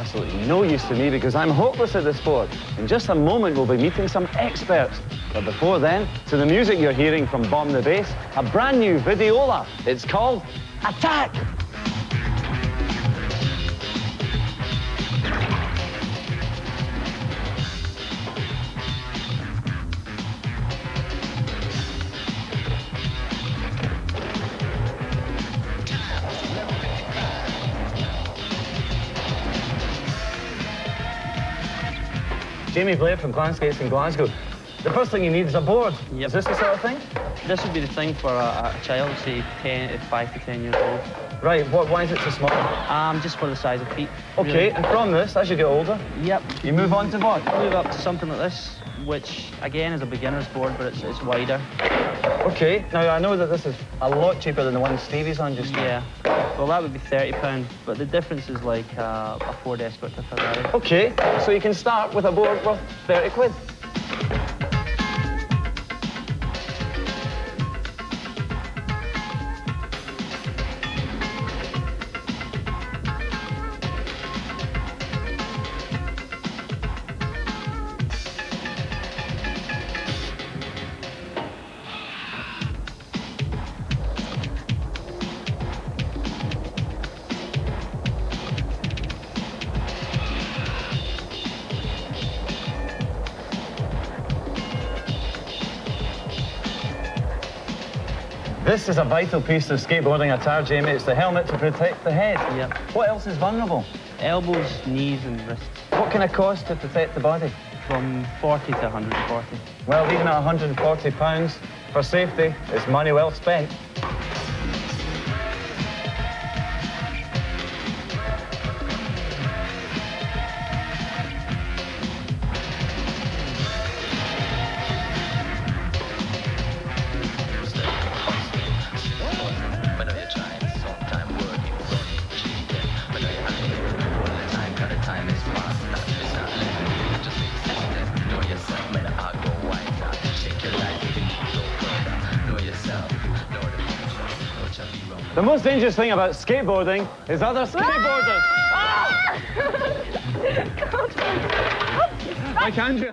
absolutely no use to me because I'm hopeless at the sport. In just a moment, we'll be meeting some experts. But before then, to the music you're hearing from Bomb the Bass, a brand new videola. It's called Attack! Jamie Blair from Skates in Glasgow. The first thing you need is a board. Yep. Is this the sort of thing? This would be the thing for a child, say 5 to 10 years old. Right, why is it so small? Just for the size of feet. Okay, really. and from this, as you get older, Yep. you move on to what? Move up to something like this, which again is a beginner's board, but it's wider. Okay, now I know that this is a lot cheaper than the one Stevie's on just now. Yeah. Well, that would be £30, but the difference is like a Ford Escort to Ferrari. Okay, so you can start with a board worth 30 quid. This is a vital piece of skateboarding attire, Jamie. It's the helmet to protect the head. Yep. What else is vulnerable? Elbows, knees and wrists. What can it cost to protect the body? From 40 to 140. Well, even at £140 for safety, it's money well spent. The most dangerous thing about skateboarding is other skateboarders. Ah! Like Andrew.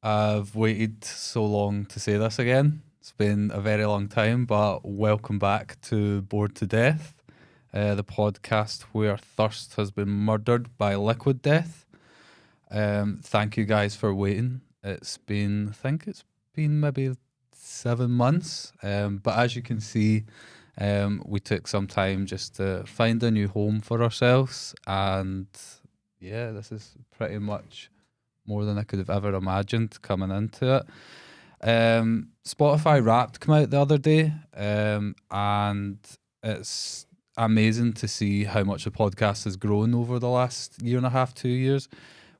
I've waited so long to say this again. It's been a very long time, but welcome back to Bored to Death, the podcast where thirst has been murdered by liquid death. Thank you guys for waiting. I think it's been maybe 7 months, but as you can see, we took some time just to find a new home for ourselves, and yeah, this is pretty much more than I could have ever imagined coming into it. Spotify Wrapped came out the other day, and it's amazing to see how much the podcast has grown over the last year and a half, 2 years.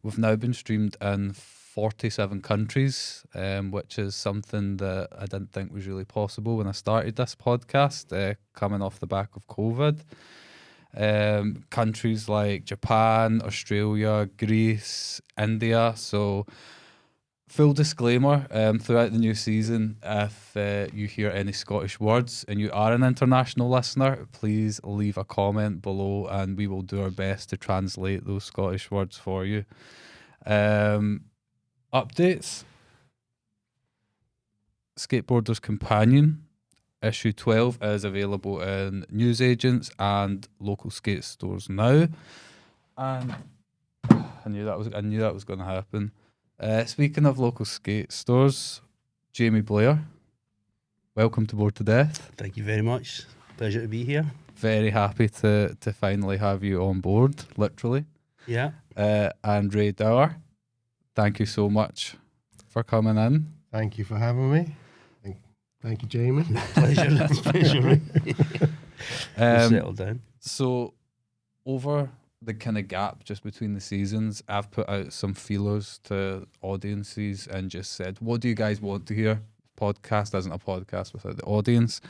We've now been streamed in 47 countries, which is something that I didn't think was really possible when I started this podcast, coming off the back of COVID. Countries like Japan, Australia, Greece, India. So full disclaimer, throughout the new season, if you hear any Scottish words and you are an international listener, please leave a comment below and we will do our best to translate those Scottish words for you. Updates. Skateboarder's Companion issue 12 is available in newsagents and local skate stores now. And I knew that was going to happen. Speaking of local skate stores, Jamie Blair, welcome to Bored to Death. Thank you very much. Pleasure to be here. Very happy to finally have you on board, literally. Yeah. And Ray Dower, thank you so much for coming in. Thank you for having me. Thank you, Jamie. Pleasure. Pleasure. Settle down. So, over the kind of gap just between the seasons, I've put out some feelers to audiences and just said, what do you guys want to hear? Podcast isn't a podcast without the audience.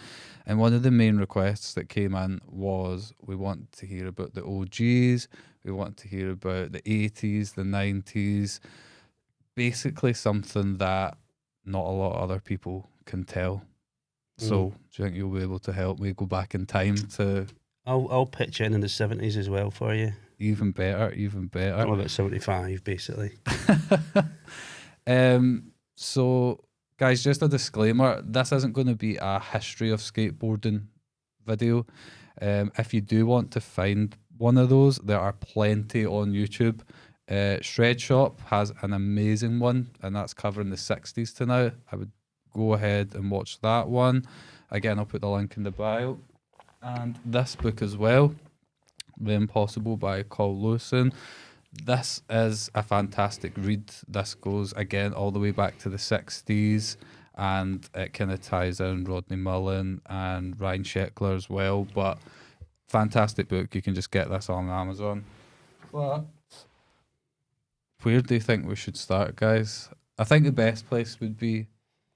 And one of the main requests that came in was, we want to hear about the OGs, we want to hear about the 80s, the 90s, basically something that not a lot of other people can tell. So do you think you'll be able to help me go back in time to... I'll pitch in the 70s as well for you. Even better, even better. I'm about 75, basically. So, guys, just a disclaimer. This isn't going to be a history of skateboarding video. If you do want to find one of those, there are plenty on YouTube. Shred Shop has an amazing one, and that's covering the 60s to now. I would go ahead and watch that one. Again, I'll put the link in the bio. And this book as well, The Impossible by Carl Lewison. This is a fantastic read. This goes, again, all the way back to the 60s, and it kind of ties in Rodney Mullen and Ryan Sheckler as well. But fantastic book. You can just get this on Amazon. But where do you think we should start, guys? I think the best place would be,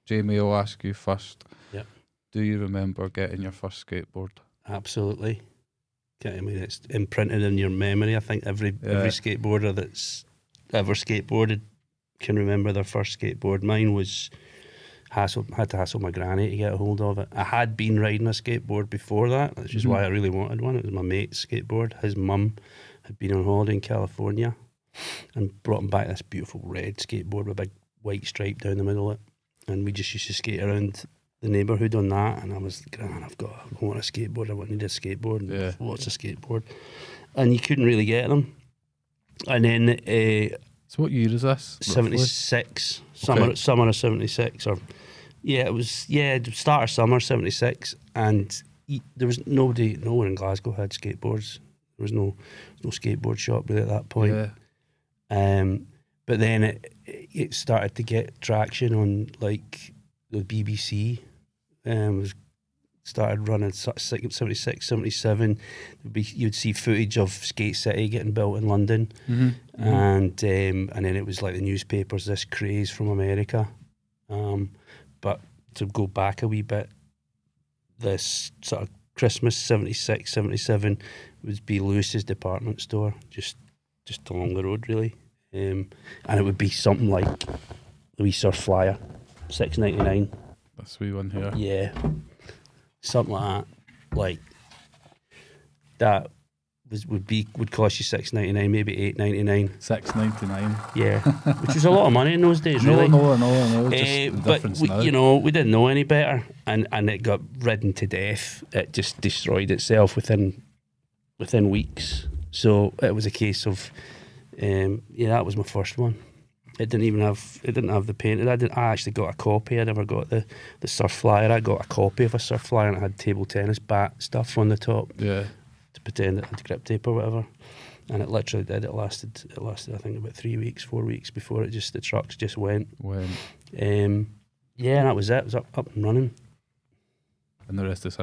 Jamie, I'll ask you first. Yep. Do you remember getting your first skateboard? Absolutely. I mean, it's imprinted in your memory. I think every skateboarder that's ever skateboarded can remember their first skateboard. Mine was had to hassle my granny to get a hold of it. I had been riding a skateboard before that, which is why I really wanted one. It was my mate's skateboard. His mum had been on holiday in California and brought him back this beautiful red skateboard with a big white stripe down the middle of it. And we just used to skate around the neighbourhood on that, and I was like, I want a skateboard, I need a skateboard, and what's a skateboard? And you couldn't really get them. And then so what year is this? 76, summer of 76, or it was start of summer 76, and there was no one in Glasgow had skateboards. There was no skateboard shop really at that point. But then it started to get traction on like the BBC. Started running 76, 77. You'd see footage of Skate City getting built in London, and then it was like the newspapers, this craze from America. But to go back a wee bit, this sort of Christmas 76, 77 would be Lewis's department store, just along the road really, and it would be something like the wee surf flyer, $6.99. This wee one here. Yeah, something like that. Like that would cost you $6.99, maybe $8.99. $6.99. Yeah, which was a lot of money in those days, really. No. Just the but difference now. we didn't know any better, and it got ridden to death. It just destroyed itself within weeks. So it was a case of, that was my first one. It didn't have the painted. I actually got a copy. I never got the surf flyer. I got a copy of a surf flyer, and it had table tennis bat stuff on the top. Yeah. To pretend it had grip tape or whatever. And it literally did. It lasted I think about 3 weeks, 4 weeks before the trucks just went. And that was it. It was up and running. And the rest is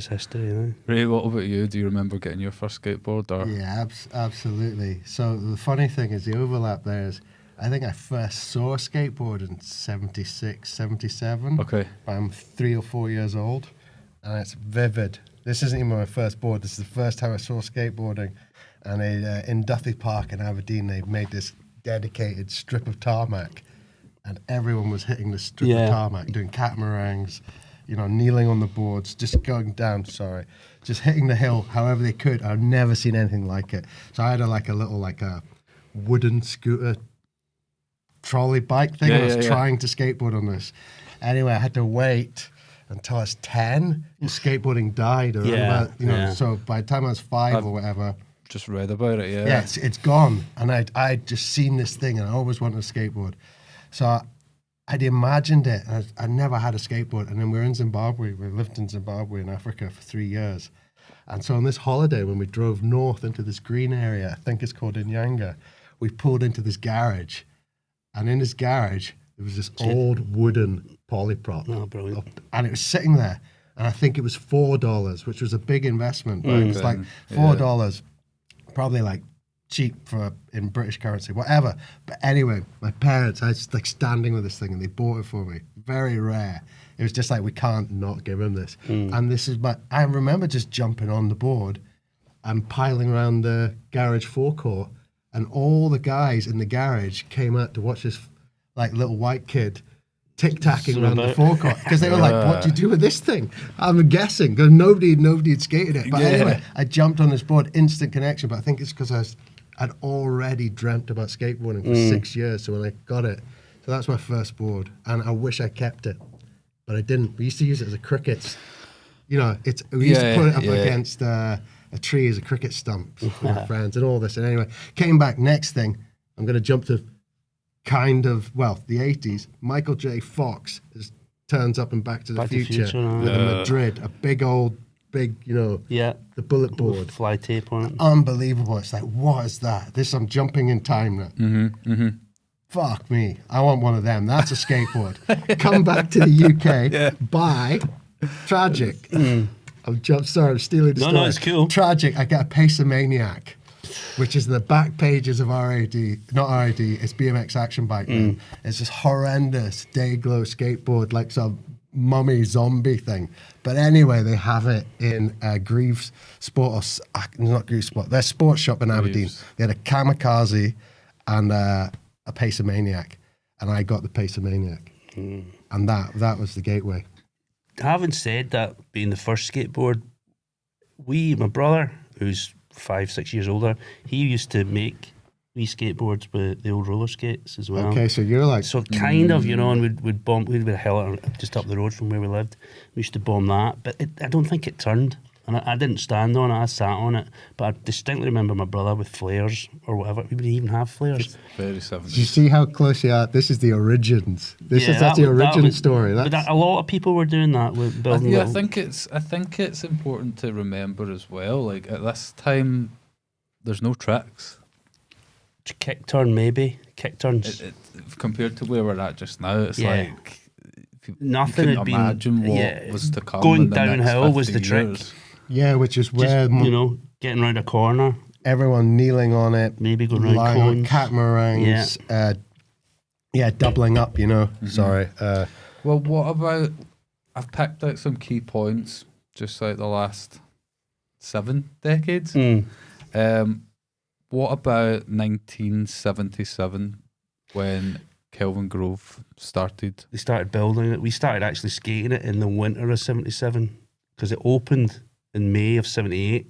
history. Yeah. Ray, what about you? Do you remember getting your first skateboard? Or? Yeah, absolutely. So the funny thing is, the overlap there is, I think I first saw a skateboard in 76, 77. Okay. I'm 3 or 4 years old, and it's vivid. This isn't even my first board. This is the first time I saw skateboarding. And in Duffy Park in Aberdeen, they made this dedicated strip of tarmac, and everyone was hitting the strip of tarmac, doing catamarans, kneeling on the boards, just going down, just hitting the hill however they could. I've never seen anything like it. So I had a little wooden scooter trolley bike thing. I was trying to skateboard on this. Anyway, I had to wait until I was 10. Skateboarding died. So by the time I was 5 or whatever, just read about it. Yeah, it's gone. And I'd just seen this thing, and I always wanted a skateboard. So I'd imagined it. I never had a skateboard. And then we were in Zimbabwe. We lived in Zimbabwe in Africa for 3 years. And so on this holiday, when we drove north into this green area, I think it's called Inyanga, we pulled into this garage. And in this garage, there was this old wooden polyprop. Oh, brilliant. And it was sitting there. And I think it was $4, which was a big investment. But it was like $4, probably like cheap in British currency, whatever. But anyway, my parents, I was like standing with this thing, and they bought it for me. Very rare. It was just like, we can't not give him this. And this is I remember just jumping on the board and piling around the garage forecourt, and all the guys in the garage came out to watch this like little white kid tic-tacking around the forecourt because they were like, what do you do with this thing? I'm guessing because nobody had skated it. But anyway, I jumped on this board, instant connection. But I think it's because I'd already dreamt about skateboarding for 6 years. So when I got it, so that's my first board, and I wish I kept it, but I didn't. We used to use it as a cricket. We used to put it up against a tree as a cricket stump with my friends and all this. And anyway, came back. Next thing, I'm going to jump to the 80s. Michael J. Fox turns up in Back to the Future with a Madrid, a big, the bullet board. Fly tape on it. Unbelievable. It's like, what is that? I'm jumping in time now. Fuck me. I want one of them. That's a skateboard. Come back to the UK, buy Tragic. I'm stealing the story. No, it's cool. Tragic, I get a Pacer Maniac, which is in the back pages of RAD, not RAD, it's BMX Action Bike. It's this horrendous Dayglow skateboard, like some mummy zombie thing. But anyway, they have it in Greaves Sport, not Greaves Sport, their sports shop in Aberdeen. They had a Kamikaze and a Pacer Maniac, and I got the Pacer Maniac. And that was the gateway. Having said that, being the first skateboard, my brother, who's 5-6 years older, he used to make wee skateboards with the old roller skates as well. Okay, so you're like... So kind of, and we'd bomb, we'd be a hill just up the road from where we lived. We used to bomb that, but I don't think it turned. And I didn't stand on it, I sat on it. But I distinctly remember my brother with flares or whatever. We wouldn't even have flares. Very 70s. Do you see how close you are? This is the origins. That's the origin story. But a lot of people were doing that with building. I think it's important to remember as well. Like at this time, there's no tricks. Kick turn, maybe kick turns. Compared to where we're at just now, it's like nothing had been. Imagine what was to come. Going in the downhill next was the 50 trick. years. Yeah, which is where getting around a corner, everyone kneeling on it, maybe going around cones, catamarans, doubling up. Sorry. Well, what about? I've picked out some key points, just like the last 7 decades. What about 1977 when Kelvingrove started? They started building it. We started actually skating it in the winter of 77 because it opened in May of 78.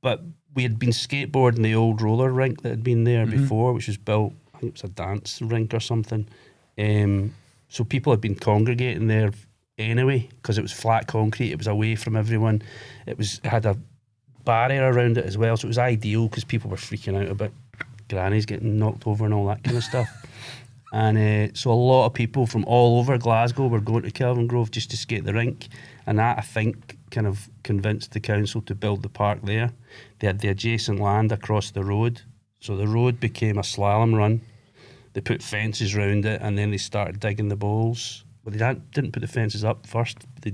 But we had been skateboarding the old roller rink that had been there before, which was built, I think it was a dance rink or something. So people had been congregating there anyway because it was flat concrete. It was away from everyone. It had a barrier around it as well, so it was ideal because people were freaking out about grannies getting knocked over and all that kind of stuff. And so a lot of people from all over Glasgow were going to Kelvingrove just to skate the rink, and that I think kind of convinced the council to build the park there. They had the adjacent land across the road, so the road became a slalom run. They put fences around it, and then they started digging the bowls. Well, they didn't put the fences up first. They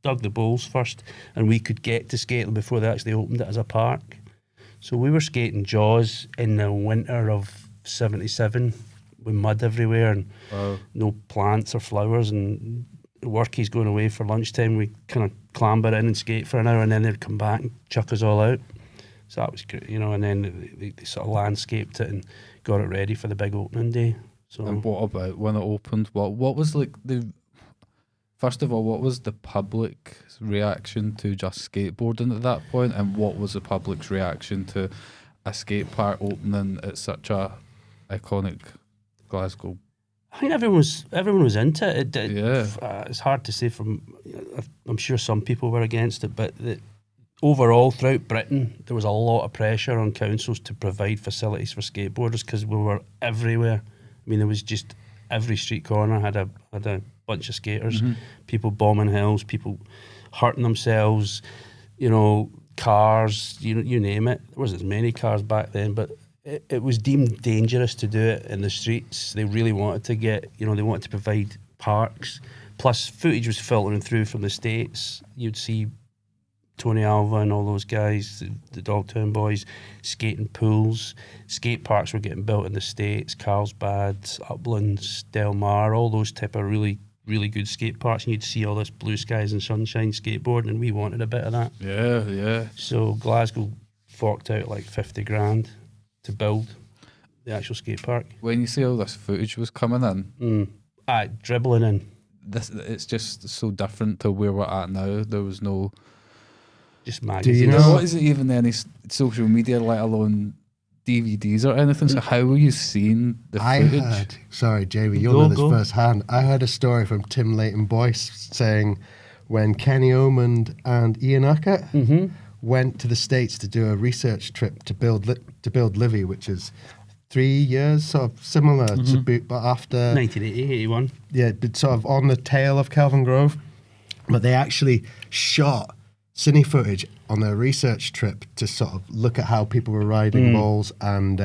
dug the bowls first, and we could get to skate them before they actually opened it as a park. So we were skating Jaws in the winter of 77 with mud everywhere and no plants or flowers, and workies going away for lunchtime. We kind of clamber in and skate for an hour, and then they'd come back and chuck us all out. So that was great, and then they sort of landscaped it and got it ready for the big opening day. So, and what about when it opened? What was like first of all, what was the public's reaction to just skateboarding at that point, and what was the public's reaction to a skate park opening at such a iconic Glasgow? I think everyone was into it. It's hard to say I'm sure some people were against it, but overall throughout Britain there was a lot of pressure on councils to provide facilities for skateboarders because we were everywhere. I mean, there was just every street corner had a bunch of skaters, people bombing hills, people hurting themselves, cars, you name it. There wasn't as many cars back then, but it was deemed dangerous to do it in the streets. They really wanted to they wanted to provide parks. Plus, footage was filtering through from the States. You'd see Tony Alva and all those guys, the Dogtown boys, skating pools. Skate parks were getting built in the States, Carlsbad, Uplands, Del Mar, all those type of really, really good skate parks. And you'd see all this blue skies and sunshine skateboarding, and we wanted a bit of that. Yeah. So Glasgow forked out like 50 grand to build the actual skate park. When you see all this footage was coming in, dribbling in. It's just so different to where we're at now. There was no. Just Do magazines. you There know? wasn't even any social media, let alone DVDs or anything. So how were you seeing the I footage? heard, sorry, Jamie, you'll Go, know this go. firsthand. I heard a story from Tim Leighton Boyce saying when Kenny Omand and Ian Urquhart went to the States to do a research trip to build Livy, which is 3 years, sort of similar to Boot, but after 1980, 81. yeah, but sort of on the tail of Kelvingrove. But they actually shot cine footage on their research trip to sort of look at how people were riding balls and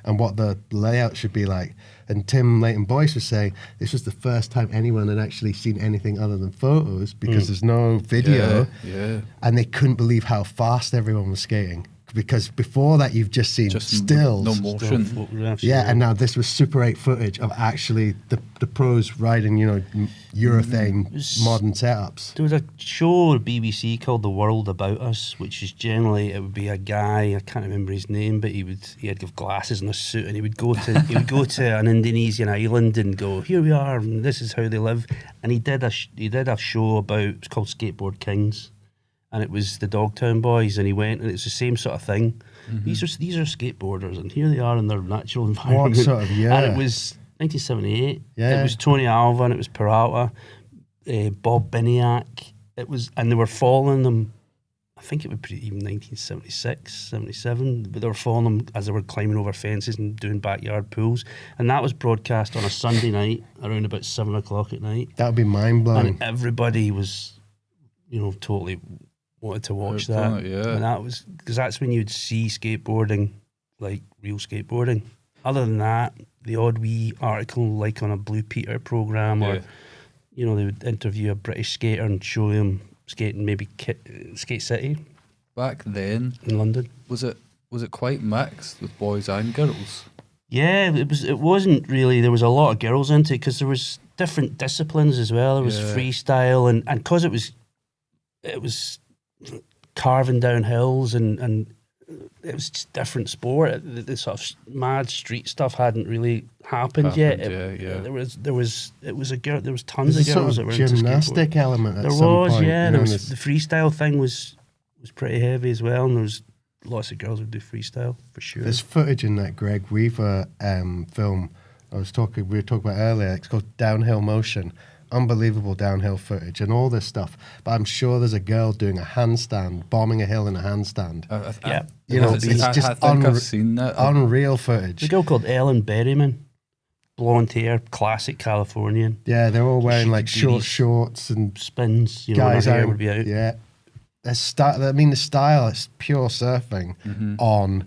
what the layout should be like. And Tim Leighton Boyce was saying this was the first time anyone had actually seen anything other than photos because there's no video, Yeah. and they couldn't believe how fast everyone was skating. Because before that, you've just seen stills. no motion. Photographs, Yeah, and now this was Super 8 footage of actually the pros riding, urethane modern setups. There was a show on BBC called The World About Us, which is generally, it would be a guy, I can't remember his name, but he had give glasses and a suit, and he would go to an Indonesian island and go, here we are, and this is how they live. And he did a show about, it's called Skateboard Kings, and it was the Dogtown Boys, and he went, and it's the same sort of thing. These are skateboarders, and here they are in their natural environment. What sort of year? And it was 1978. Yeah. It was Tony Alva, and it was Peralta, Bob Biniak. It was, and they were following them. I think it would be even 1976, 77. But they were following them as they were climbing over fences and doing backyard pools. And that was broadcast on a Sunday night around about 7 o'clock at night. That would be mind blowing. And everybody was, totally wanted to watch Hooked that. on it, yeah. And that was, because that's when you'd see skateboarding, like real skateboarding. Other than that, the odd wee article like on a Blue Peter programme or, they would interview a British skater and show him skating maybe Skate City Back then, in London. was it quite mixed with boys and girls? Yeah, it wasn't really, there was a lot of girls into it because there was different disciplines as well. There was freestyle and because it was carving down hills and it was just different sport. The sort of mad street stuff hadn't really happened yet. There was tons of girls that were into gymnastic skateboard. element at There some was, point. yeah. There was the freestyle thing was pretty heavy as well, and there was lots of girls who would do freestyle for sure. There's footage in that Greg Weaver film we were talking about earlier. It's called Downhill Motion. Unbelievable downhill footage and all this stuff. But I'm sure there's a girl doing a handstand, bombing a hill in a handstand. Yeah. It's just I think I've seen that. unreal There's a footage. girl called Ellen Berryman, blonde hair, classic Californian, Yeah, they're all wearing She like could do short these shorts and spins. guys her hair out. would be out. Yeah. The style is pure surfing on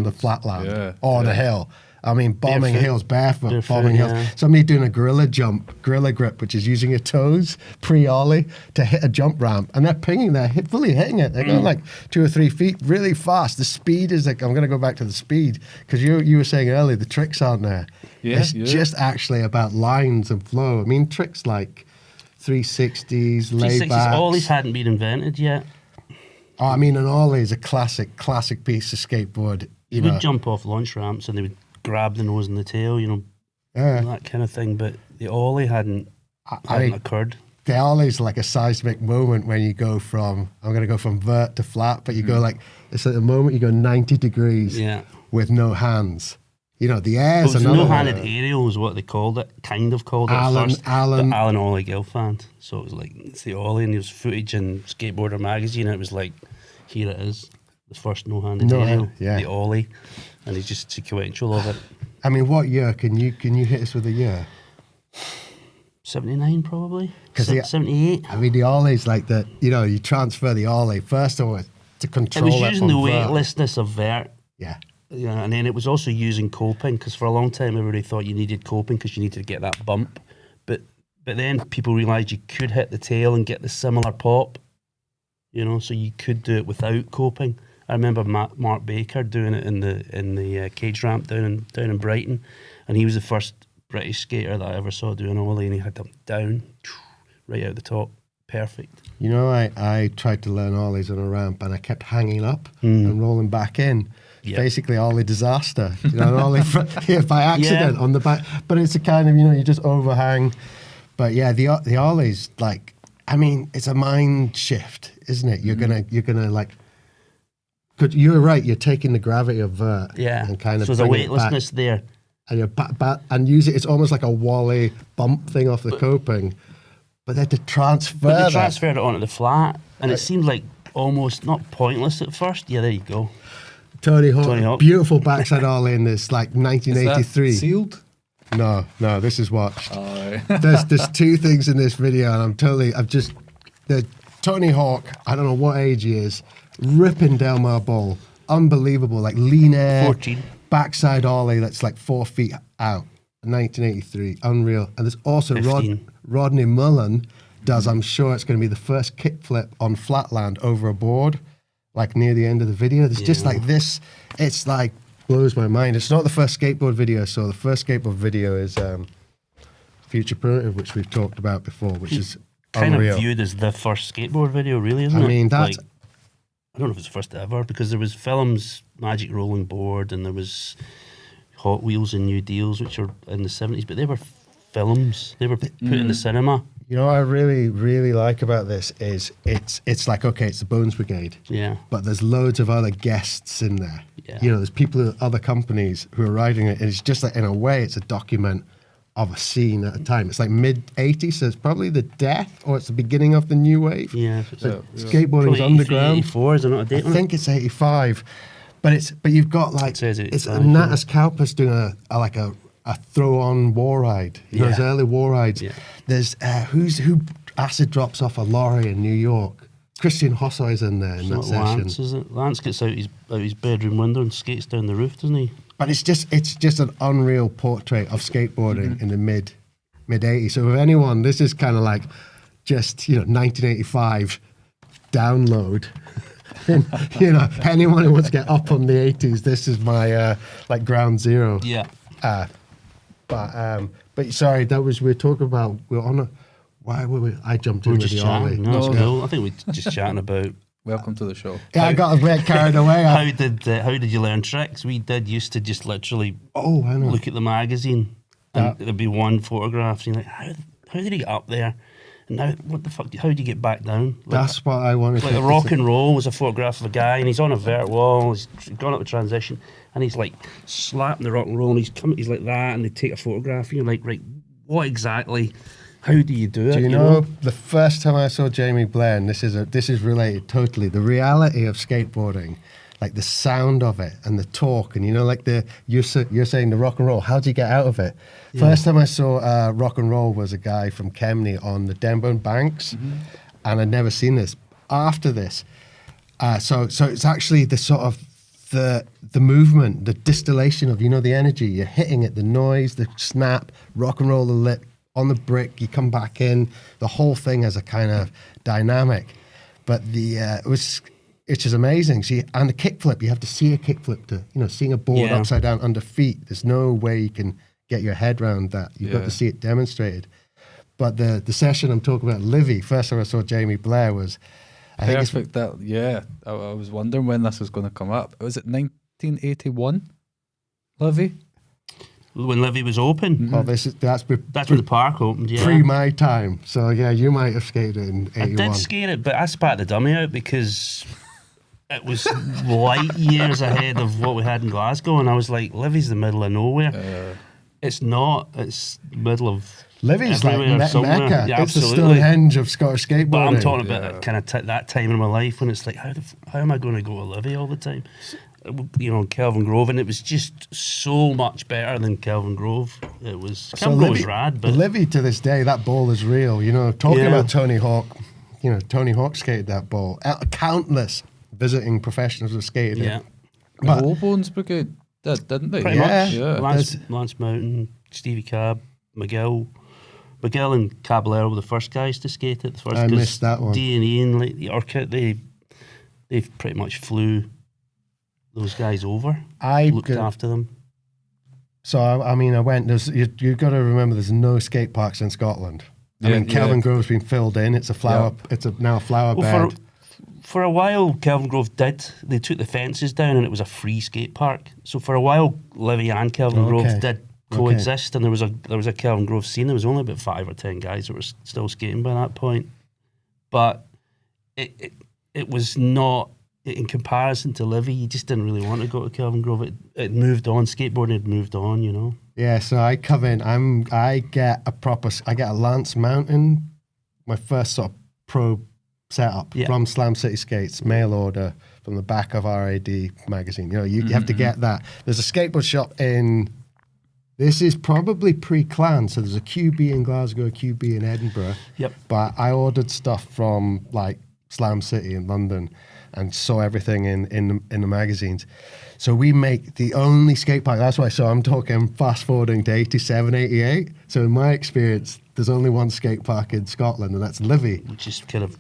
the flatland, on a hill. I mean, bombing Barefoot. hills, barefoot, Barefoot, bombing hills. yeah. Somebody doing a gorilla grip, which is using your toes pre-ollie to hit a jump ramp, and they're pinging, fully hitting it. They're going like 2 or 3 feet really fast. The speed is like, I'm going to go back to the speed, because you were saying earlier, the tricks aren't there. It's just actually about lines and flow. I mean, tricks like 360s, 360s, laybacks. ollies hadn't been invented yet. Oh, I mean, an ollie is a classic piece of skateboard. They would jump off launch ramps and they would grab the nose and the tail, Yeah. that kind of thing. But the ollie hadn't occurred. The ollie's like a seismic moment when you go I'm going to go from vert to flat, but you go like, it's at the moment you go 90 degrees with no hands. The air's It was another no-handed one. aerial is what they called it at first. Alan The Alan Ollie Gelfand. So it was like, it's the ollie, and there was footage in Skateboarder magazine, and it was like, here it is, the first no-handed aerial, the ollie, and he's just sequential of it. I mean, what year can you hit us with a year? 79 probably. 'Cause 78. I mean, the ollie's like that. You transfer the ollie first of all to It control was it using the from vert. weightlessness of vert. Yeah. Yeah, and then it was also using coping, because for a long time everybody thought you needed coping because you needed to get that bump. But then people realised you could hit the tail and get the similar pop, so you could do it without coping. I remember Mark Baker doing it in the cage ramp down in Brighton, and he was the first British skater that I ever saw doing ollie, and he had them down, right out the top, perfect. I tried to learn ollies on a ramp and I kept hanging up and rolling back in. basically ollie disaster. You know, an ollie by accident on the back. But it's a kind of, you know, you just overhang. But yeah, the ollie's like, I mean, it's a mind shift, isn't it? You're gonna like. You're right. You're taking the gravity of vert, and kind of so there's a weightlessness there, and you're and use it. It's almost like a wally bump thing off the coping, but then to transfer. But they transferred it onto the flat, and it seemed like almost not pointless at first. Yeah, there you go. Tony Hawk, beautiful backside ollie in this, like 1983. Is that sealed? No, this is watched. Oh, There's two things in this video, and the Tony Hawk. I don't know what age he is. Ripping down my ball, unbelievable, like lean air, 14. Backside ollie that's like 4 feet out, 1983, unreal. And there's also 15. Rodney Mullen does, I'm sure it's going to be the first kickflip on flatland over a board, like near the end of the video. There's just like this, it's like blows my mind. It's not the first skateboard video I saw. The first skateboard video is Future Primitive, which we've talked about before, which is kind unreal. of viewed as the first skateboard video, really, isn't it? I mean, that's... Like, I don't know if it's the first ever, because there was Film's Magic Rolling Board and there was Hot Wheels and New Deals, which are in the 70s, but they were films. They were put in the cinema. You know what I really, really like about this is it's like, okay, it's the Bones Brigade. Yeah. But there's loads of other guests in there. Yeah. You know, there's people at other companies who are writing it, and it's just like, in a way, it's a document of a scene at a time. It's like mid-80s, so it's probably the death, or it's the beginning of the new wave. Yeah. So skateboarding's underground. 84, is there not a date I think it's 85. But you've got like, It says it's 85, Natas Kalpas doing a throw-on war ride. You know, those early war rides. Yeah. There's, who acid drops off a lorry in New York? Christian Hossoy's in there in that session. Lance, is it? Lance gets out his bedroom window and skates down the roof, doesn't he? But it's just an unreal portrait of skateboarding in the mid 80s. So if anyone, this is kind of like just, you know, 1985 download. You know, anyone who wants to get up on the 80s, this is my like ground zero. Yeah. But sorry, we were talking about, why were we? I jumped in We're with just the ollie. chatting. No, it's cool. I think we're just chatting about welcome to the show. Yeah, I got a bit carried away. how did you learn tricks? We used to just literally I know. look at the magazine and there'd be one photograph and you're like, how did he get up there? And now, what the fuck, how do you get back down? Like, That's what I wanted like to a rock and roll was a photograph of a guy and he's on a vert wall, he's gone up the transition and he's like slapping the rock and roll and he's like that and they take a photograph and you're like, right, what exactly, how do you do it? Do you know the first time I saw Jamie Blair, and this is related totally, the reality of skateboarding, like the sound of it and the talk, and you know, like you're saying the rock and roll, how do you get out of it? Yeah. First time I saw rock and roll was a guy from Kemney on the Denburn Banks, and I'd never seen this. After this, so it's actually the sort of the movement, the distillation of, you know, the energy, you're hitting it, the noise, the snap, rock and roll the lip, on the brick, you come back in, the whole thing has a kind of dynamic. But it's just amazing. See, and the kickflip, you have to see a kickflip to, you know, seeing a board upside down under feet. There's no way you can get your head around that. You've got to see it demonstrated. But the session I'm talking about, Livy, first time I saw Jamie Blair was, I think I was wondering when this was going to come up. Was it 1981, Livy? When Livy was open. Oh, that's when the park opened, yeah. Pre my time. So yeah, you might have skated in 81. I did skate it, but I spat the dummy out because it was light years ahead of what we had in Glasgow, and I was like, Livy's the middle of nowhere. It's not. It's middle of Livy's like Mecca. Yeah, it's the Stonehenge of Scottish skateboarding. But I'm talking about kind of that time in my life when it's like, how am I going to go to Livy all the time? You know, Kelvingrove, and it was just so much better than Kelvingrove. It was Kelvingrove was rad, but Livy to this day, that ball is real. You know, talking about Tony Hawk, you know, Tony Hawk skated that ball. Countless visiting professionals have skated it. The whole Bones Brigade did, didn't they? Pretty much. Yeah. Lance Mountain, Stevie Cab, McGill and Caballero were the first guys to skate it. I missed that one. D&E and like the Orchid, they pretty much flew those guys over. Looked after them. So I mean, I went. You've got to remember, there's no skate parks in Scotland. I mean, Kelvingrove's been filled in. It's a flower. It's now a flower bed. for a while, Kelvingrove they took the fences down and it was a free skate park. So for a while, Livy and Kelvingrove did coexist, and there was a Kelvingrove scene. There was only about 5 or 10 guys that were still skating by that point. But it was not, in comparison to Livy, you just didn't really want to go to Kelvingrove. It moved on, skateboarding had moved on, you know. Yeah, so I come in, I get a Lance Mountain, my first sort of pro setup from Slam City Skates, mail order from the back of RAD magazine. You know, you have to get that. There's a skateboard shop this is probably pre-Clan, so there's a QB in Glasgow, a QB in Edinburgh. Yep. But I ordered stuff from like Slam City in London and saw everything in the magazines. So we make the only skate park. That's why. So I'm talking fast forwarding to 87, 88. So in my experience, there's only one skate park in Scotland, and that's Livy. Which is kind of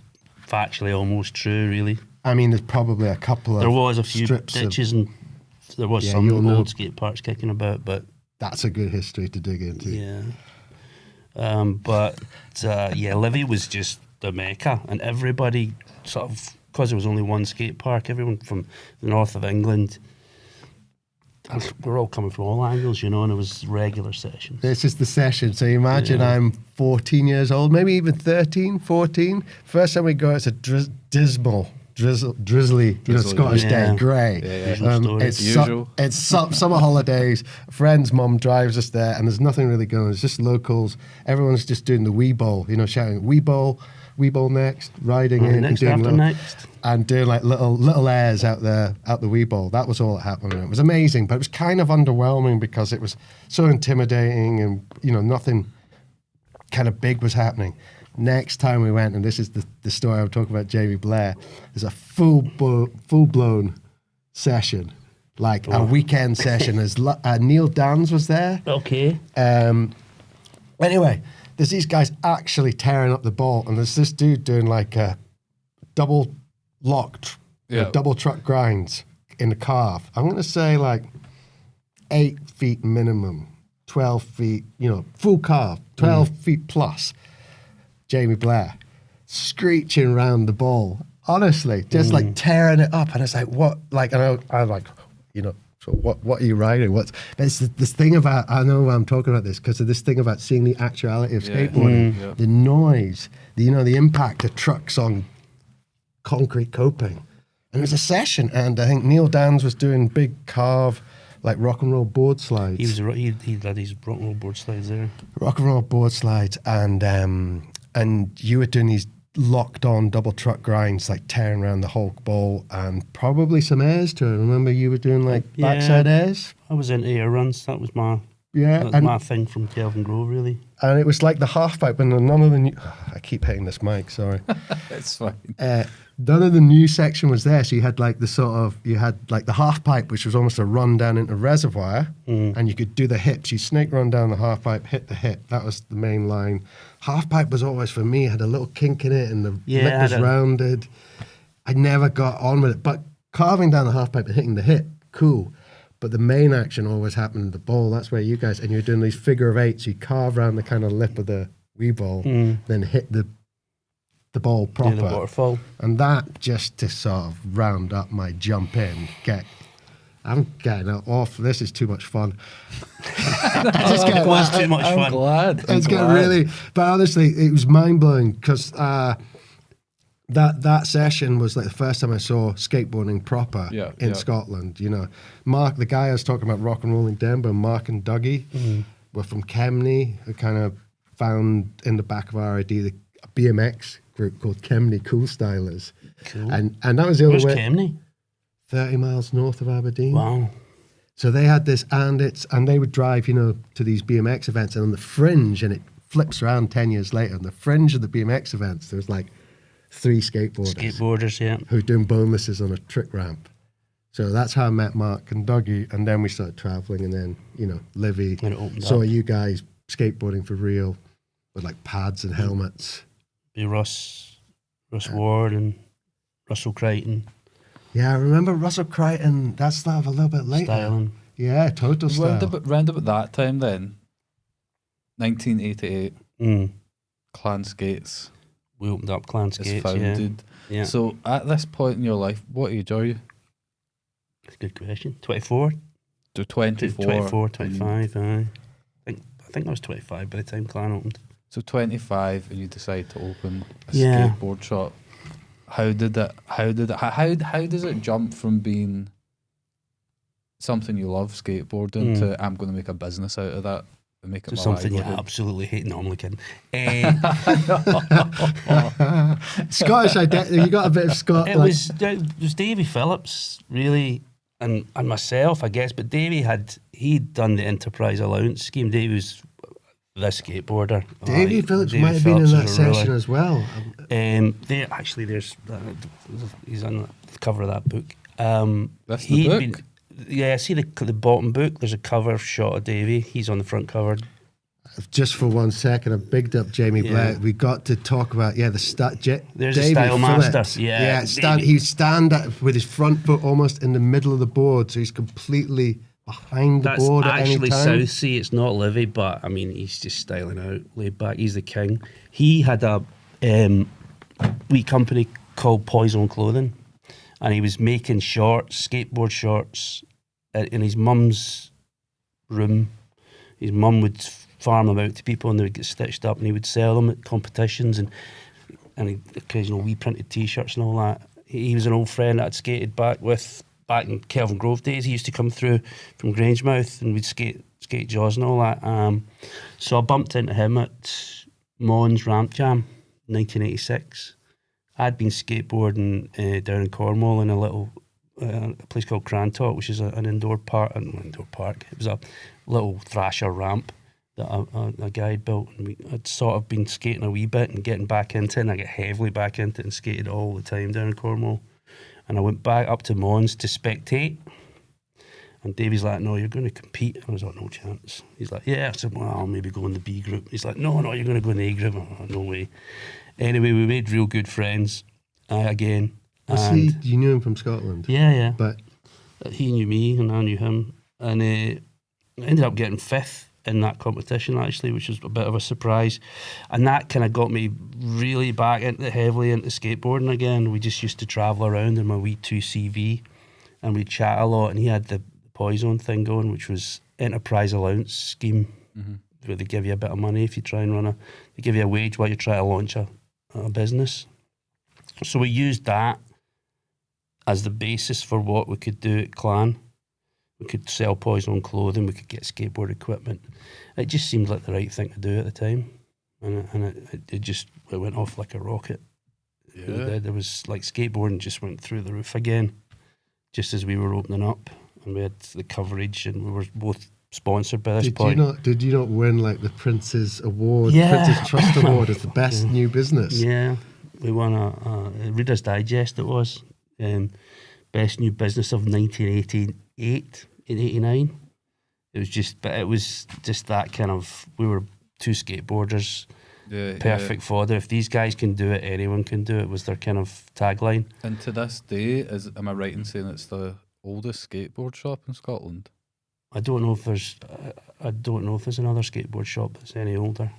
factually almost true, really. I mean, there's probably a couple of There was a few ditches and there was some old skate parks kicking about, but that's a good history to dig into. Yeah. Livy was just the mecca, and everybody sort of, because there was only one skate park, everyone from the north of England, we're all coming from all angles, you know, and it was regular sessions. This is the session. So you imagine I'm 14 years old, maybe even 13, 14. First time we go, it's a drizzly, you know, Scottish day, grey. It's summer holidays. A friend's mum drives us there, and there's nothing really going on. It's just locals. Everyone's just doing the wee bowl, you know, shouting wee bowl next, riding in next and doing next. And doing like little airs out the wee bowl. That was all that happened. It was amazing, but it was kind of underwhelming because it was so intimidating, and you know, nothing kind of big was happening. Next time we went, and this is the story I'm talking about, Jamie Blair, there's a full-blown session, like a weekend session. As Neil Dans was there. Okay. Anyway, there's these guys actually tearing up the ball, and there's this dude doing like a double truck grinds in the carve. I'm going to say like 8 feet minimum, 12 feet, you know, full carve, 12 feet plus. Jamie Blair screeching around the ball, honestly, just like tearing it up. And it's like, what? Like, and I'm like, you know, so what are you riding? But it's this thing about, I know I'm talking about this because of this thing about seeing the actuality of skateboarding, the noise, the impact of trucks on concrete coping. And it was a session, and I think Neil Dans was doing big carve, like rock and roll board slides. He had his rock and roll board slides there. Rock and roll board slides, and you were doing these locked on double truck grinds, like tearing around the whole bowl, and probably some airs too. I remember you were doing like backside airs. I was into air runs. That was my thing from Kelvingrove, really. And it was like the half pipe, and none of the new. I keep hitting this mic. Sorry. It's fine. None of the new section was there, so you had like the half pipe, which was almost a run down into reservoir, and you could do the hips. You snake run down the half pipe, hit the hip. That was the main line. Half pipe was always for me, had a little kink in it, and the lip was rounded. I never got on with it, but carving down the half pipe and hitting the hip, cool. But the main action always happened in the bowl. That's where you guys, and you're doing these figure of eights. You carve around the kind of lip of the wee bowl, then hit the ball proper. The waterfall. And that, just to sort of round up my jump in, I'm getting off. This is too much fun. It was too much fun. I'm glad. It's getting really, but honestly, it was mind blowing because that session was like the first time I saw skateboarding proper in Scotland. You know, Mark, the guy I was talking about, rock and rolling Denver, Mark and Dougie, were from Kemney, who kind of found in the back of RID the BMX group called Kemney Cool Stylers. Cool. And that was the only way. Where's Kemney? 30 miles north of Aberdeen. Wow. So they had this, and they would drive, you know, to these BMX events, and on the fringe, and it flips around 10 years later, on the fringe of the BMX events, there was like 3 skateboarders. Who were doing bonelesses on a trick ramp. So that's how I met Mark and Dougie, and then we started traveling, and then, you know, Livy, saw you guys skateboarding for real with like pads and helmets. Be Russ Ward and Russell Crichton. Yeah, I remember Russell Crichton. That's stuff a little bit later. Styling. Yeah, total style. Round about that time then, 1988, Clan Skates. We opened up Clan Skates, founded. Yeah. So at this point in your life, what age are you? That's a good question. 24? So 24. 24, 25, aye. I think I was 25 by the time Clan opened. So 25, and you decide to open a Yeah. skateboard shop. How does it jump from being something you love, skateboarding, to I'm going to make a business out of that and make it So my something you livelihood? absolutely hate. No, I'm only kidding. Scottish identity. You got a bit of It was Davy Phillips, really, and myself, I guess. But Davy he'd done the enterprise allowance scheme. Davy was the skateboarder. Davy Phillips Davy might have been in Phillips that was a session ruler. as well. There's he's on the cover of that book. That's the book? See the bottom book. There's a cover shot of Davy. He's on the front cover. Just for 1 second, I bigged up Jamie Yeah. Blair. We got to talk about There's a Davy style Phillips. master. Yeah, He'd stand with his front foot almost in the middle of the board, so he's completely behind the That's board at any actually time. South Sea. It's not Livy, but I mean, he's just styling out, laid back. He's the king. He had a wee company called Poison Clothing, and he was making shorts, skateboard shorts, in his mum's room. His mum would farm them out to people, and they would get stitched up, and he would sell them at competitions, and occasional wee printed T-shirts and all that. He was an old friend that I'd skated back in Kelvingrove days. He used to come through from Grangemouth, and we'd skate Jaws and all that. So I bumped into him at Mons Ramp Jam, 1986. I'd been skateboarding down in Cornwall in a place called Crantock, which is an indoor park. It was a little thrasher ramp that a guy had built, and I'd sort of been skating a wee bit and getting back into it, and I got heavily back into it and skated all the time down in Cornwall. And I went back up to Mons to spectate, and Davy's like, "No, you're going to compete." I was like, "No chance." He's like, "Yeah." I said, "Well, I'll maybe go in the B group." He's like, "No, you're going to go in the A group." I'm like, "No way." Anyway, we made real good friends again. You knew him from Scotland. Yeah. But He knew me and I knew him, and I ended up getting 5th in that competition actually, which was a bit of a surprise, and that kind of got me really back heavily into skateboarding again. We just used to travel around in my wee 2CV, and we'd chat a lot, and he had the Poison thing going, which was enterprise allowance scheme, where they give you a bit of money if you try and they give you a wage while you try to launch a business. So we used that as the basis for what we could do at Clan. We could sell Poison clothing, we could get skateboard equipment. It just seemed like the right thing to do at the time. And it went off like a rocket. Yeah. There was like skateboarding just went through the roof again, just as we were opening up, and we had the coverage, and we were both sponsored by this point. Did you not win like the Prince's Award, Yeah. Prince's Trust Award as the best new business? Yeah, we won a Reader's Digest, it was. Best new business of 1988 and 89. It was just that kind of, we were two skateboarders, perfect fodder. If these guys can do it, anyone can do it, was their kind of tagline. And to this day, am I right in saying it's the oldest skateboard shop in Scotland? I don't know if there's another skateboard shop that's any older.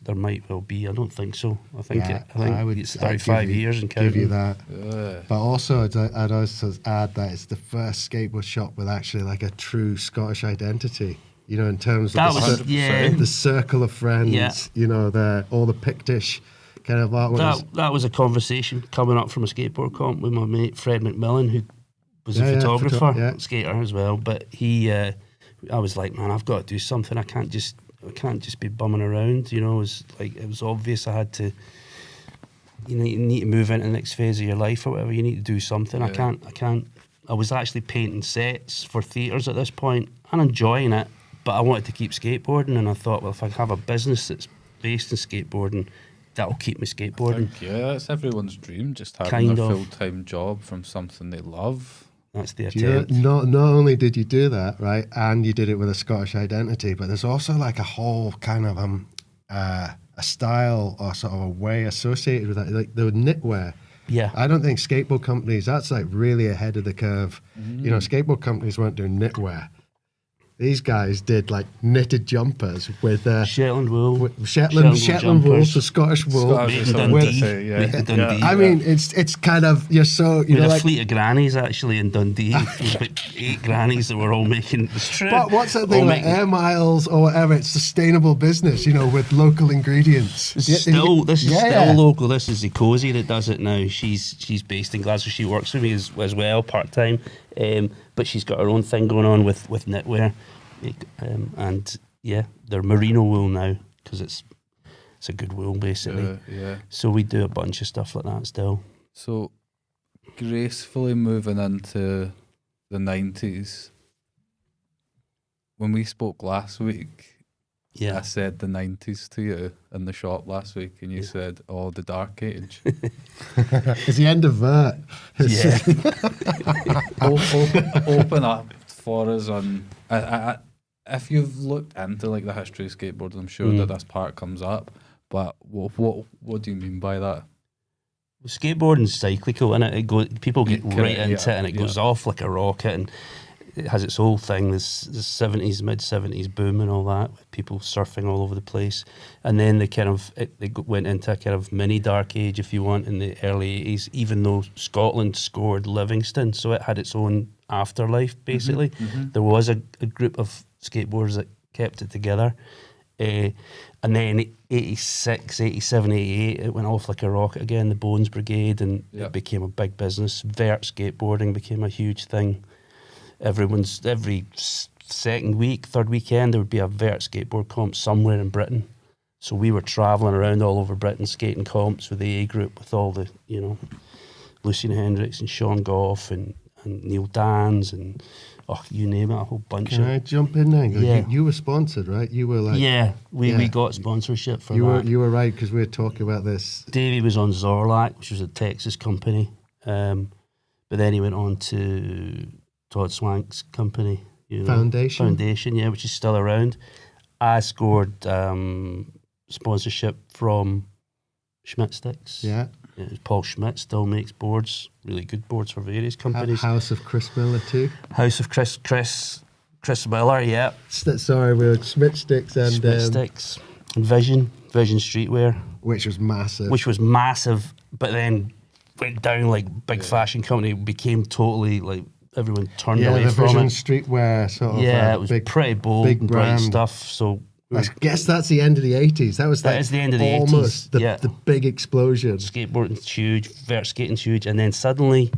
There might well be. I don't think so. I think it's 35 years and counting. Give you that. Yeah. But also, I'd also add that it's the first skateboard shop with actually like a true Scottish identity. You know, in terms of the circle of friends. Yeah. You know, all the Pictish kind of artwork. That was a conversation coming up from a skateboard comp with my mate Fred McMillan, who was a photographer, skater as well. But I was like, man, I've got to do something. I can't just be bumming around. You know, it was obvious I had to. You need to move into the next phase of your life or whatever. You need to do something. Yeah. I can't. I was actually painting sets for theatres at this point and enjoying it, but I wanted to keep skateboarding, and I thought, well, if I have a business that's based in skateboarding, that'll keep me skateboarding. That's everyone's dream, just having a full-time job from something they love. That's the attempt. Not only did you do that, right, and you did it with a Scottish identity, but there's also like a whole kind of a style or sort of a way associated with that, like the knitwear. Yeah. I don't think skateboard companies, that's like really ahead of the curve. You know, skateboard companies weren't doing knitwear. These guys did like knitted jumpers with Shetland wool. Shetland wool, jumpers. so Scottish wool. Scottish Made in wool, Dundee. yeah. Made in Dundee. I mean, it's kind of you're so We had a like. fleet of grannies actually in Dundee. There was about 8 grannies that were all making. It's true. But what's that All thing like making- Air Miles or whatever? It's sustainable business, with local ingredients. This is still Yeah. local. This is Ecozy that does it now. She's based in Glasgow. She works with me as well part time, but she's got her own thing going on with knitwear, and yeah, they're merino wool now because it's a good wool basically. Yeah. So we do a bunch of stuff like that still. So, gracefully moving into the 90s. When we spoke last week, Yeah, I said the 90s to you in the shop last week, and you said, "Oh, the dark age." It's the end of that. yeah. Open up for us on. If you've looked into like the history of skateboarding, I'm sure that this part comes up. But what do you mean by that? Skateboarding's cyclical, and people get Correct, right into yeah, it, and it goes off like a rocket, and it has its whole thing. This 70s, mid 70s boom and all that, with people surfing all over the place, and then they went into a kind of mini dark age, if you want, in the early 80s. Even though Scotland scored Livingston, so it had its own afterlife. Basically, there was a group of skateboarders that kept it together. And then 86, 87, 88, it went off like a rocket again, the Bones Brigade, and it became a big business. Vert skateboarding became a huge thing. Every second week, third weekend, there would be a vert skateboard comp somewhere in Britain. So we were travelling around all over Britain, skating comps with the A group, with all the, Lucien Hendricks and Sean Goff and Neil Dans and you name it, a whole bunch Can of. I jump in there? Yeah. You were sponsored, right? You were like, we got sponsorship for you that. were right because we were talking about this. Davey was on Zorlak, which was a Texas company, but then he went on to Todd Swank's company, Foundation, yeah, which is still around. I scored sponsorship from Schmidt Sticks. Yeah. Paul Schmidt still makes boards, really good boards for various companies. House of Chris Miller too. House of Chris Miller, yeah. Sorry, we were Schmidt Sticks and Schmidt Sticks and Vision Streetwear, which was massive. but then went down like big fashion company, became totally like everyone turned away the from Vision it. Streetwear sort of. Yeah, it was pretty bold, big and bright brand stuff. So I guess that's the end of the 80s. That was That like is the end of the almost 80s, the big explosion. skateboarding's huge, vert skating's huge, and then suddenly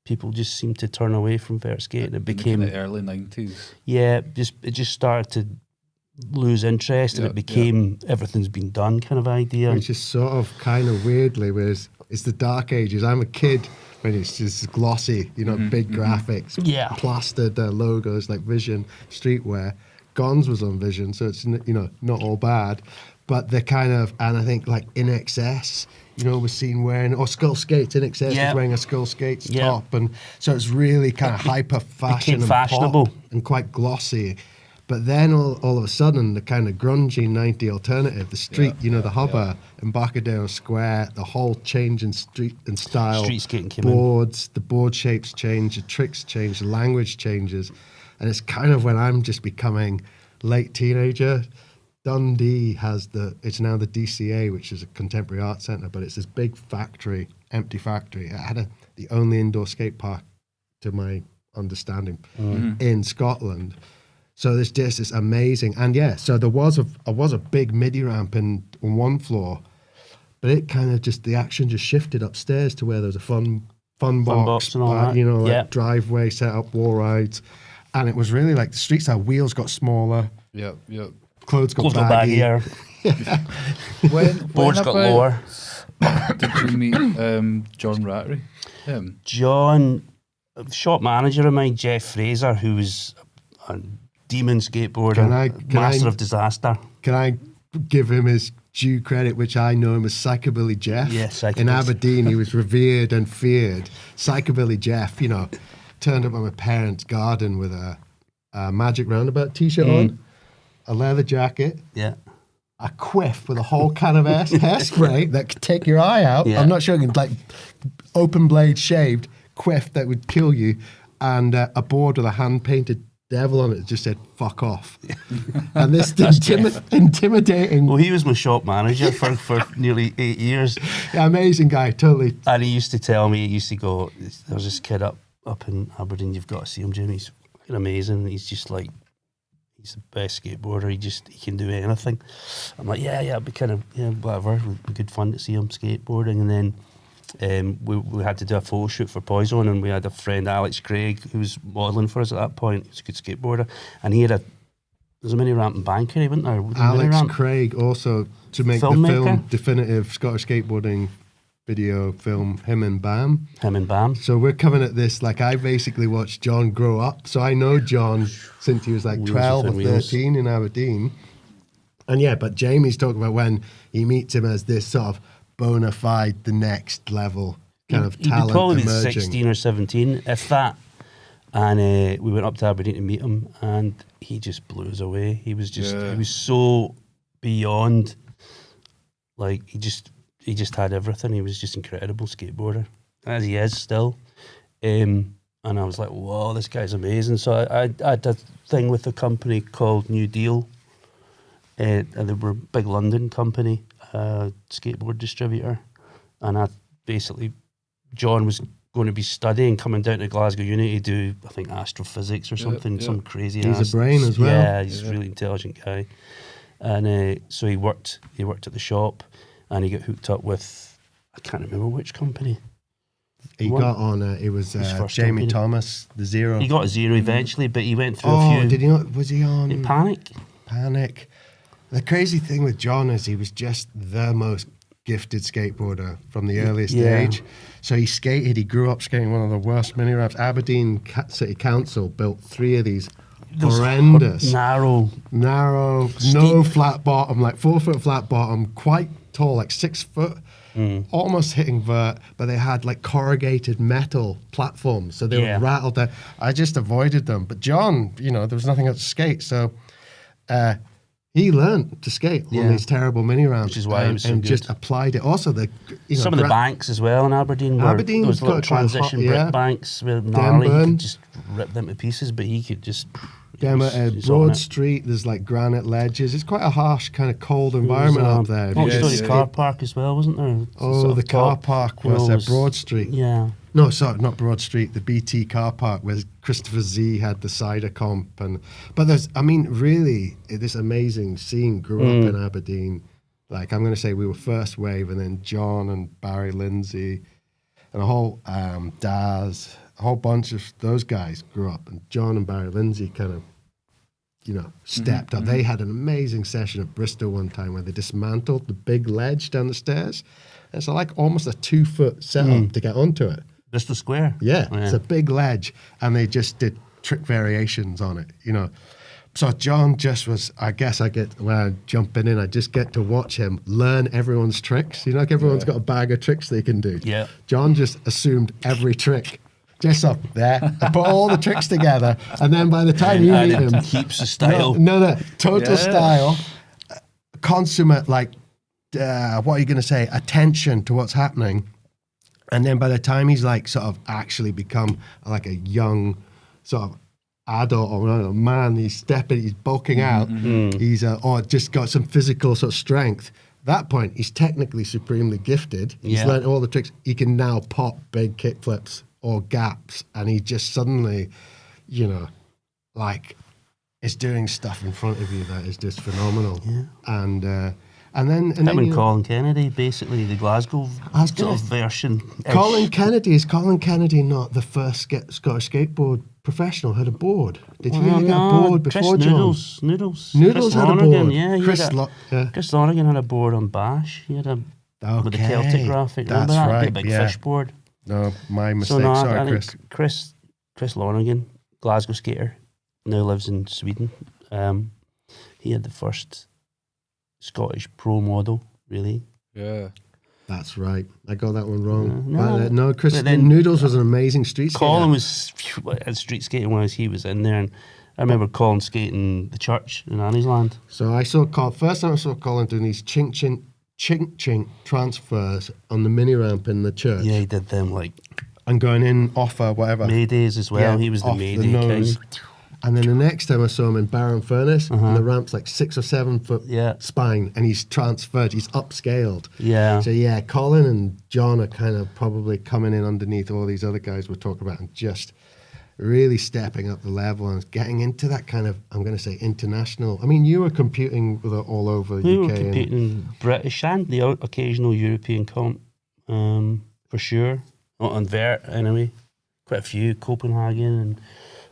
people just seemed to turn away from vert skating. It became in the early 90s. Yeah, it just started to lose interest, and it became everything's been done kind of idea. Which is sort of kind of weirdly, whereas it's the dark ages. I'm a kid when it's just glossy, big graphics, plastered logos like Vision Streetwear. Gons was on Vision, so it's not all bad, but they're kind of, and I think like In Excess, was seen wearing, or Skull Skates. In Excess was wearing a Skull Skates top, and so it's really kind of hyper fashion and fashionable pop and quite glossy. But then all of a sudden, the kind of grungy 90 alternative, the street, the Hubba, Embarcadero Square, the whole change in street and style, street skating came boards, the board shapes change, the tricks change, the language changes. And it's kind of when I'm just becoming late teenager. Dundee it's now the DCA, which is a contemporary art centre, but it's this big factory, empty factory. It had the only indoor skate park, to my understanding, in Scotland. So there's just this amazing, and so there was a big MIDI ramp on one floor, but it kind of the action just shifted upstairs to where there was a fun box and all that. Driveway set up, wall rides. And it was really like the street style. Wheels got smaller. Yep. Clothes got baggier. Boards got lower. Did you meet John Rattray? John, shop manager of mine, Jeff Fraser, who was a demon skateboarder, master of disaster. Can I give him his due credit, which I know him as Psychobilly Jeff? Yes, in Aberdeen, he was revered and feared. Psychobilly Jeff, turned up at my parents' garden with a Magic Roundabout t-shirt on, a leather jacket, a quiff with a whole can of hairspray that could take your eye out. I'm not sure, like open blade shaved quiff that would kill you, and a board with a hand-painted devil on it that just said "fuck off," and this intimidating. Well, he was my shop manager for nearly 8 years. Yeah, amazing guy, totally. And he used to tell me, he used to go, "There's this kid up in Aberdeen. You've got to see him, Jim. He's fucking amazing. He's just like." He's the best skateboarder. He can do anything. I'm like, yeah, it'd be kind of whatever. It'd be good fun to see him skateboarding. And then we had to do a photo shoot for Poison, and we had a friend, Alex Craig, who was modelling for us at that point. He was a good skateboarder, and he had there's a mini ramp in Bankery, wasn't there? Alex Craig also to make the Filmmaker. film definitive Scottish skateboarding video film, him and Bam. So we're coming at this like I basically watched John grow up. So I know John since he was like 12 or 13 in Aberdeen. And yeah, but Jamie's talking about when he meets him as this sort of bona fide, the next level kind of talent He'd probably emerging. be 16 or 17, if that. And we went up to Aberdeen to meet him, and he just blew us away. He was just, he was so beyond, like, he just had everything. He was just incredible skateboarder, as he is still. And I was like, whoa, this guy's amazing. So I had a thing with a company called New Deal. And they were a big London company, skateboard distributor. And John was going to be studying, coming down to Glasgow Uni to do, I think, astrophysics or something, some crazy He's a brain as well. Yeah, he's a really intelligent guy. And so he worked at the shop, and he got hooked up with, I can't remember which company. He got on, it was Jamie company. Thomas, the Zero. He got a Zero eventually, but he went through a Oh, few. did he not? Was he on Panic? Panic. The crazy thing with John is he was just the most gifted skateboarder from the earliest age. So he skated, he grew up skating one of the worst mini ramps. Aberdeen City Council built 3 of these horrendous, Narrow, no flat bottom, like 4 foot flat bottom, quite tall, like 6 foot, almost hitting vert, but they had like corrugated metal platforms, so they were rattled out. I just avoided them. But John, there was nothing else to skate, so he learned to skate on these terrible mini ramps, which is why he was so and good. just applied it. Also, some of the banks as well in Aberdeen were those little transition brick banks with gnarly. You could just rip them to pieces, but he could just. Down at Broad Street, there's like granite ledges. It's quite a harsh, kind of cold environment up there. Multi-story car park as well, wasn't there? Oh, the car park was at Broad Street. Yeah. No, sorry, not Broad Street. The BT car park where Christopher Z had the cider comp, but really, this amazing scene grew up in Aberdeen. Like I'm going to say, we were first wave, and then John and Barry Lindsay, and a whole Daz. A whole bunch of those guys grew up, and John and Barry Lindsay kind of, stepped up. They had an amazing session at Bristol one time where they dismantled the big ledge down the stairs. And it's like almost a 2 foot setup to get onto it. Bristol Square? Yeah, it's a big ledge, and they just did trick variations on it, So John just was, I guess when I jumping in, I just get to watch him learn everyone's tricks. Like everyone's got a bag of tricks they can do. Yeah. John just assumed every trick. Just up there, I put all the tricks together, and then by the time you meet him, keeps the style. No, total style, consummate, like, what are you going to say? Attention to what's happening, and then by the time he's like sort of actually become like a young sort of adult or man, he's bulking out, he's or just got some physical sort of strength. At that point, he's technically supremely gifted. He's learned all the tricks. He can now pop big kickflips or gaps, and he just suddenly, is doing stuff in front of you that is just phenomenal. Yeah. And then Colin Kennedy, basically the Glasgow sort of version. Colin Kennedy not the first Scottish skateboard professional had a board? Did he get a board before John? Noodles Chris had Lonergan, a board. Yeah, Chris Lonergan had a board on Bash. He had with the Celtic graphic. That's Remember that? right. The big fish board. No, my mistake. Sorry, Chris. Chris Lonergan, Glasgow skater, now lives in Sweden. He had the first Scottish pro model, really. Yeah. That's right. I got that one wrong. No, Chris Noodles was an amazing street skater. Colin was at street skating wise. He was in there, and I remember Colin skating the church in Annie's Land. So I saw first time I saw Colin doing these chink transfers on the mini ramp in the church. Yeah, he did them like and going in off whatever Maydays as well. Yeah, he was the off Mayday nose. king. And then the next time I saw him in Barron Furnace, and the ramp's like 6 or 7 foot spine, and he's transferred, he's upscaled. Yeah. So yeah, Colin and John are kind of probably coming in underneath all these other guys we're talking about and just really stepping up the level and getting into that kind of, I'm going to say, international. I mean, you were competing with all over We UK. were competing British and the occasional European comp, for sure. On vert, anyway. Quite a few, Copenhagen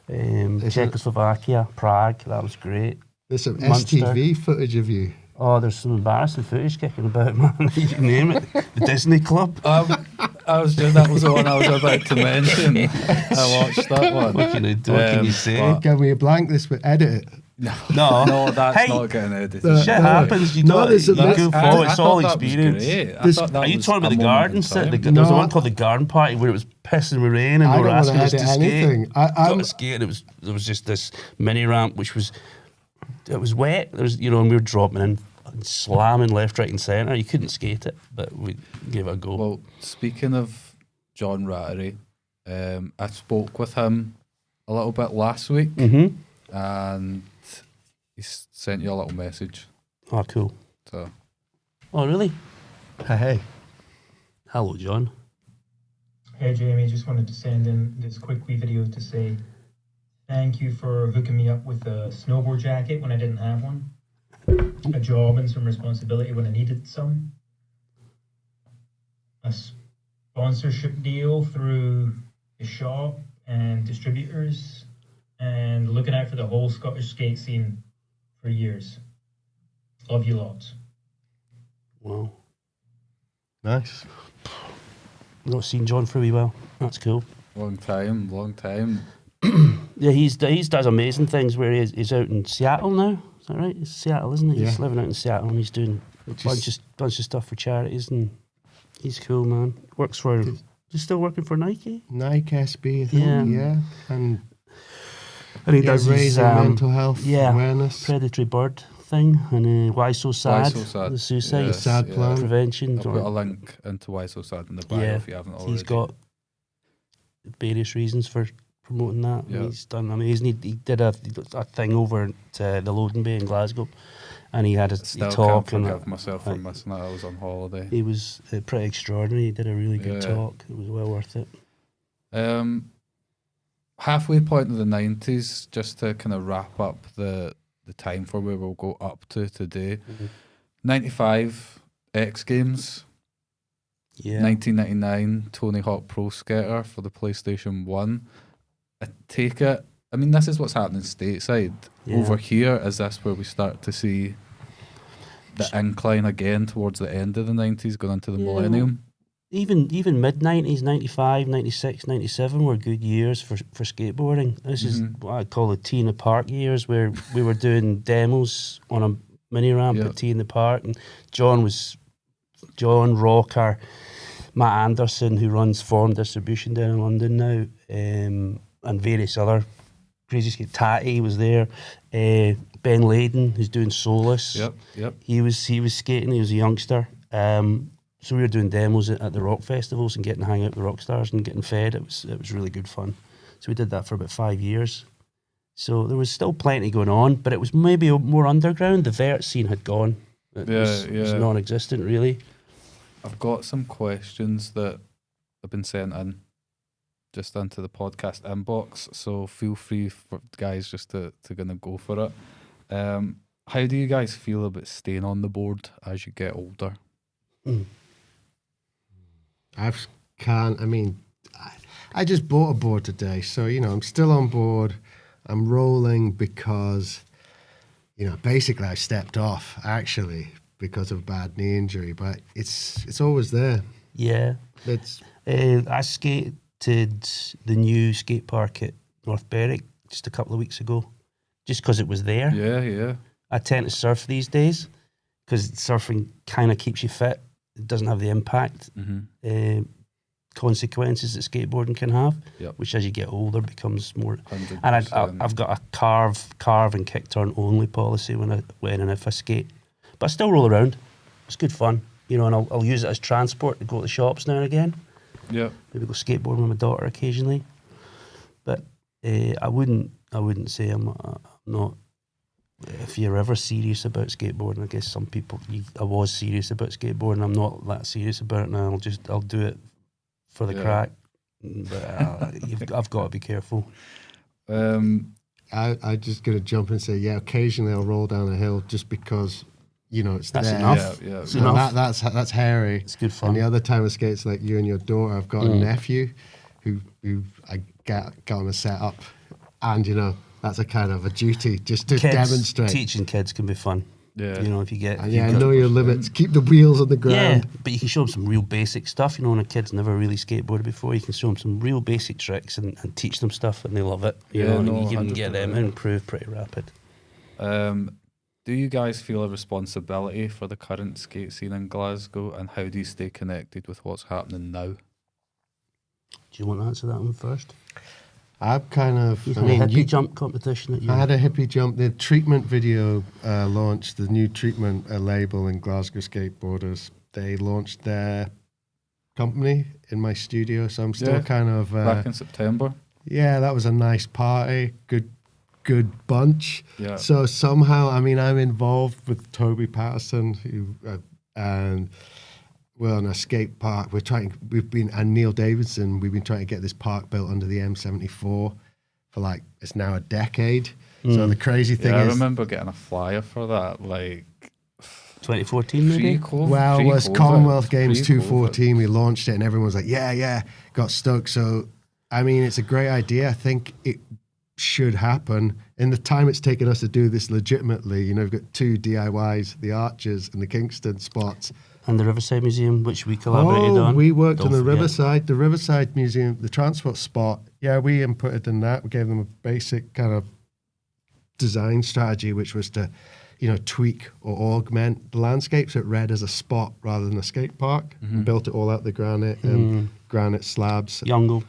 and Czechoslovakia, Prague, that was great. There's some Munster. STV footage of you. Oh, there's some embarrassing footage kicking about, man. You name it. The Disney Club. That was the one I was about to mention. I watched that one. What can you say? Give me a blank, this would edit it. No, that's not getting edited. Shit happens. You go forward. It's all experience. Are you talking about the garden set? There was one called the Garden Party where it was pissing with rain and they were asking us to skate. Got to skate. There was just this mini ramp which was wet. There was, and we were dropping in, slamming left, right, and centre. You couldn't skate it, but we gave it a go. Well, speaking of John Rattray, I spoke with him a little bit last week, and he sent you a little message. Oh, cool. So. Oh, really? Hey. Hello, John. Hey, Jamie. Just wanted to send in this quick wee video to say thank you for hooking me up with a snowboard jacket when I didn't have one, a job and some responsibility when I needed some, a sponsorship deal through the shop and distributors, and looking out for the whole Scottish skate scene for years. Love you lots. Wow. Nice. I've not seen John for a wee while. That's cool. Long time. Yeah, he does amazing things where he's out in Seattle now. Is that right? It's Seattle, isn't it? Yeah. He's living out in Seattle and he's doing a bunch of stuff for charities, and he's cool, man. Works for... He's still working for Nike? Nike SB, I think, yeah. And he does raising mental health awareness. Predatory bird thing, and Why So Sad? The suicide sad plan. Prevention. I'll put a link into Why So Sad in the bio if you haven't already. He's got various reasons for promoting that. Yeah. He's done amazing. He did a thing over at the Loading Bay in Glasgow, and he had a talk. Can't forgive myself for missing it. I was on holiday. He was pretty extraordinary. He did a really good talk. It was well worth it. Halfway point of the 90s, just to kind of wrap up the time for where we'll go up to today. 95 X Games. Yeah. 1999 Tony Hawk Pro Skater for the PlayStation 1. I take it, I mean, this is what's happening stateside. Yeah. Over here, is this where we start to see the incline again towards the end of the 90s, going into the millennium? Even mid-90s, 95, 96, 97 were good years for skateboarding. This is what I call the T in the Park years, where we were doing demos on a mini ramp at T in the Park. And John Rocker, Matt Anderson, who runs Form Distribution down in London now, and various other crazy skate. Tatty was there. Ben Layden, who's doing Solus. Yep. He was skating. He was a youngster. So we were doing demos at the rock festivals and getting to hang out with the rock stars and getting fed. It was really good fun. So we did that for about 5 years. So there was still plenty going on, but it was maybe more underground. The vert scene had gone. It was non-existent, really. I've got some questions that have been sent in just into the podcast inbox, so feel free for guys just to gonna go for it. How do you guys feel about staying on the board as you get older? I just bought a board today, so I'm still on board. I'm rolling because basically I stepped off actually because of a bad knee injury, but it's always there. Yeah, I skated the new skate park at North Berwick just a couple of weeks ago, just because it was there. Yeah. I tend to surf these days because surfing kind of keeps you fit. It doesn't have the impact consequences that skateboarding can have, which as you get older becomes more. 100%. And I've got a carve and kick turn only policy when and if I skate, but I still roll around. It's good fun, and I'll use it as transport to go to the shops now and again. Yeah, maybe go skateboarding with my daughter occasionally, but I wouldn't say I'm not. If you're ever serious about skateboarding, I guess some people. I was serious about skateboarding. I'm not that serious about it now. I'll do it for the crack. But I've got to be careful. I just gonna jump and say, yeah, occasionally I'll roll down a hill just because, you know, it's That's there. enough. Yeah, It's No, enough. that's hairy. It's good fun. And the other time I skates like you and your daughter, I've got a nephew who I got on a setup, and you know that's a kind of a duty just to demonstrate. Teaching kids can be fun. Yeah. You know, if you get And know your limits. Keep the wheels on the yeah, ground. but you can show them some real basic stuff. You know, when a kid's never really skateboarded before, you can show them some real basic tricks and teach them stuff, and they love it. You know, and you can get them 100%. improved pretty rapid. Do you guys feel a responsibility for the current skate scene in Glasgow, and how do you stay connected with what's happening now? Do you want to answer that one first? I'm kind of. You had a hippie jump competition that you. I had a hippie jump. The treatment video launched, the new treatment label in Glasgow skateboarders. They launched their company in my studio, so I'm still kind of. Back in September. Yeah, that was a nice party. Good bunch. Yeah. So somehow, I mean, I'm involved with Toby Patterson, who and we're on a skate park. And Neil Davidson. We've been trying to get this park built under the M74 for like it's now a decade. So the crazy thing is, I remember getting a flyer for that, like 2014 maybe. well, it was Commonwealth Games 2014. We launched it, and everyone was like, "Yeah," got stoked. So, I mean, it's a great idea. I think it should happen. In the time it's taken us to do this legitimately, you know, we've got 2 DIYs, the Archers and the Kingston spots. And the Riverside Museum, which we collaborated on. We worked on the Riverside. The Riverside Museum, the transport spot. Yeah, we inputted in that. We gave them a basic kind of design strategy, which was to, you know, tweak or augment the landscape so it read as a spot rather than a skate park. And built it all out the granite and granite slabs. Youngle.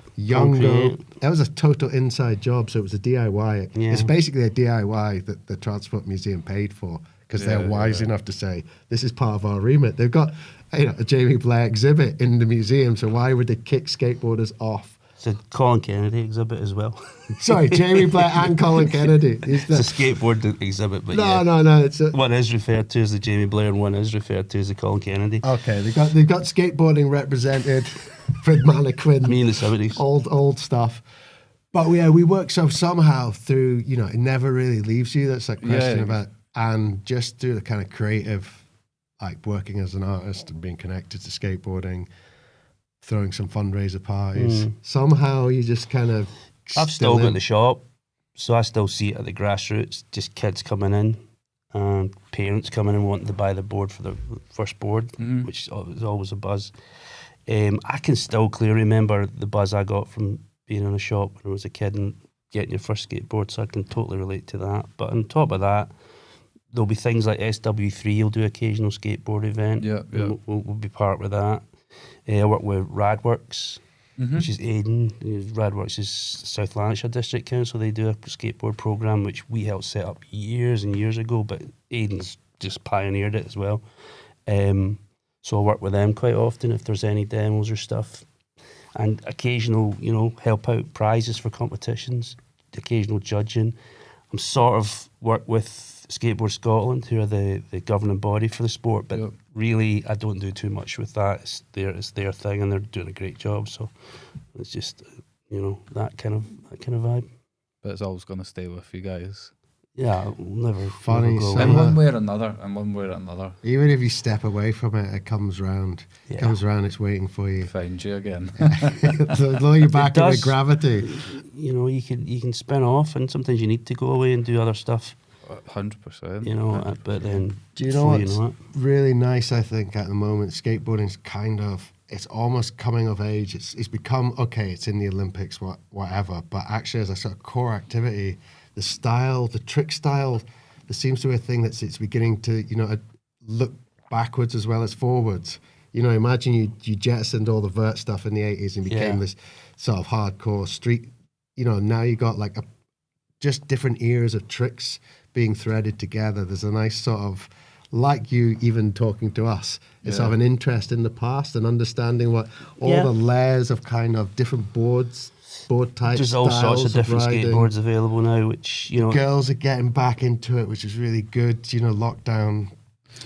That was a total inside job, so it was a DIY. Yeah. It's basically a DIY that the Transport Museum paid for because they're wise enough to say, this is part of our remit. They've got a Jamie Blair exhibit in the museum, so why would they kick skateboarders off? It's a Colin Kennedy exhibit as well. Sorry, Jamie Blair and Colin Kennedy. It's a skateboard exhibit, but No. It's one is referred to as the Jamie Blair and one is referred to as the Colin Kennedy. okay. They've got skateboarding represented with mannequin. Me in the 70s. Old stuff. But yeah, we work somehow through, you know, it never really leaves you. That's a question about, and just through the kind of creative, like working as an artist and being connected to skateboarding, throwing some fundraiser parties. Somehow you just kind of. I've still got the shop, so I still see it at the grassroots, just kids coming in and parents coming in wanting to buy the board for their first board, which is always a buzz. I can still clearly remember the buzz I got from being in a shop when I was a kid and getting your first skateboard, so I can totally relate to that. But on top of that, there'll be things like SW3 will do occasional skateboard event. We'll be part with that. I work with Radworks, which is Aiden. Radworks is South Lanarkshire District Council. They do a skateboard program which we helped set up years and years ago, but Aiden's just pioneered it as well. So I work with them quite often if there's any demos or stuff. And occasional, you know, help out prizes for competitions, occasional judging. I'm sort of work with Skateboard Scotland, who are the governing body for the sport, but really I don't do too much with that. It's their thing, and they're doing a great job. So it's just, you know, that kind of vibe. But it's always going to stay with you guys. Yeah, we'll never Funny, never go so In away. one way or another. Even if you step away from it, it comes round. It comes round, it's waiting for you. Find you again. So blow you back into does. gravity. You know, you can spin off, and sometimes you need to go away and do other stuff. 100%. You know, but then Do you know before what's really nice, I think, at the moment? Skateboarding's kind of, it's almost coming of age. It's become, okay, it's in the Olympics, whatever, but actually as a sort of core activity, the style, the trick style, there seems to be a thing it's beginning to, you know, look backwards as well as forwards. You know, imagine you jettisoned all the vert stuff in the 80s and became this sort of hardcore street, you know, now you got like just different eras of tricks being threaded together. There's a nice sort of, like you even talking to us, it's sort of an interest in the past and understanding what all the layers of kind of different boards board types. There's all sorts of different riding. skateboards available now, which, you know, Girls are getting back into it, which is really good. You know, lockdown.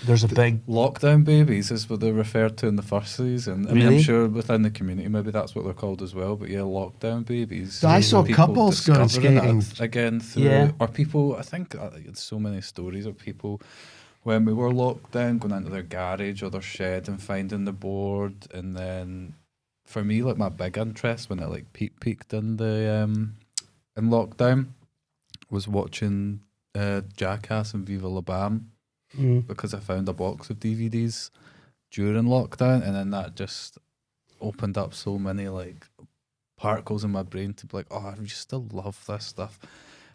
there's a big... Lockdown babies is what they're referred to in the first season. I mean, Really? I'm sure within the community maybe that's what they're called as well. But yeah, lockdown babies. So I saw People couples going discovering it skating. again through. Yeah. Or people, I think it's so many stories of people when we were locked down going into their garage or their shed and finding the board. And then for me, like my big interest when it like peaked in the in lockdown was watching Jackass and Viva La Bam. Because I found a box of DVDs during lockdown, and then that just opened up so many like particles in my brain to be like, oh, I used to love this stuff.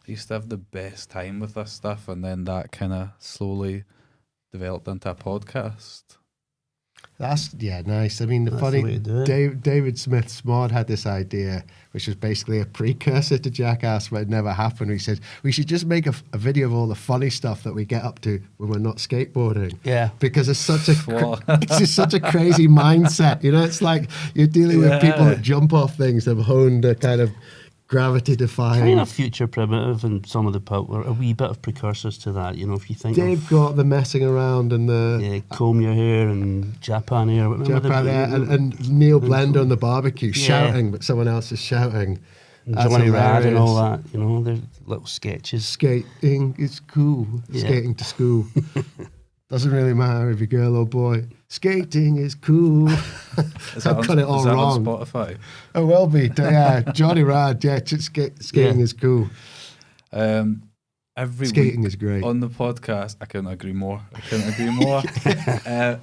I used to have the best time with this stuff, and then that kind of slowly developed into a podcast. That's nice. I mean, That's the way to do it. David Smith's mod had this idea, which was basically a precursor to Jackass, but it never happened. He said we should just make a video of all the funny stuff that we get up to when we're not skateboarding. Yeah. Because it's such it's just such a crazy mindset. You know, it's like you're dealing with people that jump off things, have honed a kind of gravity-defying. Kind of future primitive, and some of the pulp were a wee bit of precursors to that. You know, if you think They've got the messing around and the comb your hair and Japan hair. Japan and Neil Blender on the barbecue shouting, but someone else is shouting. That's Johnny Rad and hilarious. all that. You know, there's little sketches. Skating is cool. Yeah. Skating to school. Doesn't really matter if you're girl or boy. Skating is cool. I've got it all wrong. On Spotify? It will be. Yeah, Johnny Rad. Yeah, skating is cool. Every Skating week is great. on the podcast, I couldn't agree more.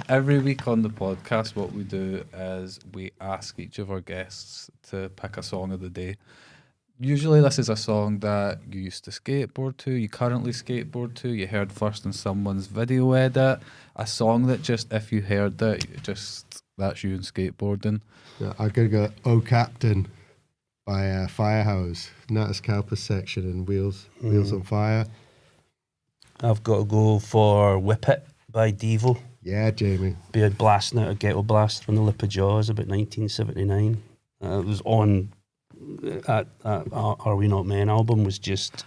Every week on the podcast, what we do is we ask each of our guests to pick a song of the day. Usually this is a song that you used to skateboard to, you currently skateboard to, you heard first in someone's video edit, a song that just, if you heard it, that's you in skateboarding. Yeah, I'm going to go Oh Captain by Firehouse. Natas Kalpas section and Wheels on Fire. I've got to go for Whip It by Devo. Yeah, Jamie. Beard blasting out a ghetto blast from the lip of Jaws about 1979. It was on at Are We Not Men album, was just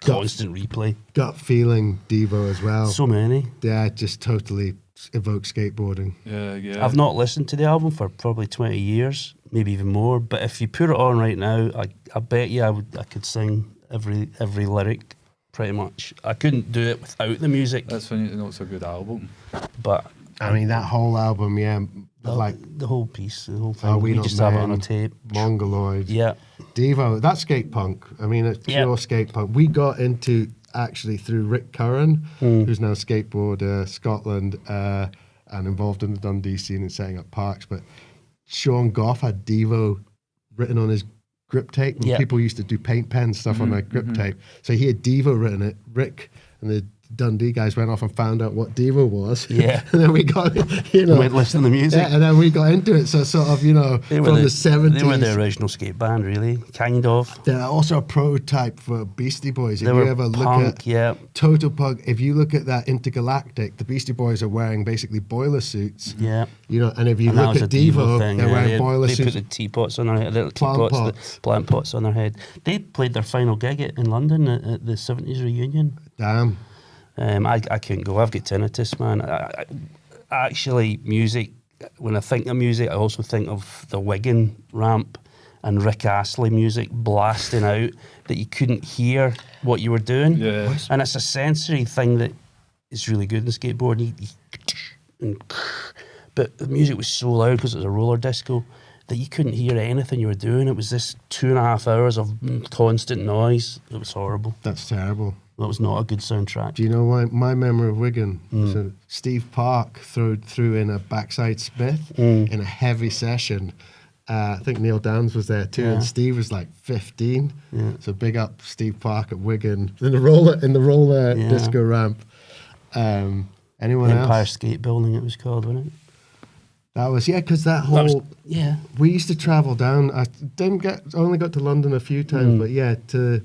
constant replay. Gut Feeling Devo as well. So many. Yeah, just totally evokes skateboarding. Yeah. I've not listened to the album for probably 20 years, maybe even more. But if you put it on right now, I bet you I could sing every lyric pretty much. I couldn't do it without the music. That's when you know it's a good album. But I mean, that whole album, yeah, like the whole piece, the whole thing. Are We You Not just have it on a Men, tape. Mongoloid. Yeah. Devo, that's skate punk. I mean, it's pure skate punk. We got into actually through Rick Curran, who's now skateboarder, Scotland, and involved in the Dundee scene and setting up parks. But Sean Goff had Devo written on his grip tape. And people used to do paint pen stuff on their grip tape. So he had Devo written it. Rick and the Dundee guys went off and found out what Devo was. Yeah. And then we got, went listening to the music. Yeah, and then we got into it. So sort of, from the 70s. They were the original skate band, really, kind of. They're also a prototype for Beastie Boys. If They you were ever punk, look at Total Punk, if you look at that Intergalactic, the Beastie Boys are wearing basically boiler suits. Yeah. And if you And that look was at a Devo, thing, they're wearing boiler they suits. put the teapots on their head, little Plant teapots, the plant pots on their head. They played their final gig in London at the 70s reunion. Damn. I couldn't go. I've got tinnitus, man. I actually, music, when I think of music, I also think of the Wigan ramp and Rick Astley music blasting out that you couldn't hear what you were doing. Yeah. And it's a sensory thing that is really good in skateboarding. But the music was so loud because it was a roller disco that you couldn't hear anything you were doing. It was this 2.5 hours of constant noise. It was horrible. That's terrible. That was not a good soundtrack. Do you know why my memory of Wigan? So Steve Park threw in a backside Smith in a heavy session. I think Neil Downs was there too, and Steve was like 15. Yeah. So big up Steve Park at Wigan in the roller disco ramp. Anyone Empire else? Skate Building, it was called, wasn't it? That was because that whole we used to travel down. I only got to London a few times, but to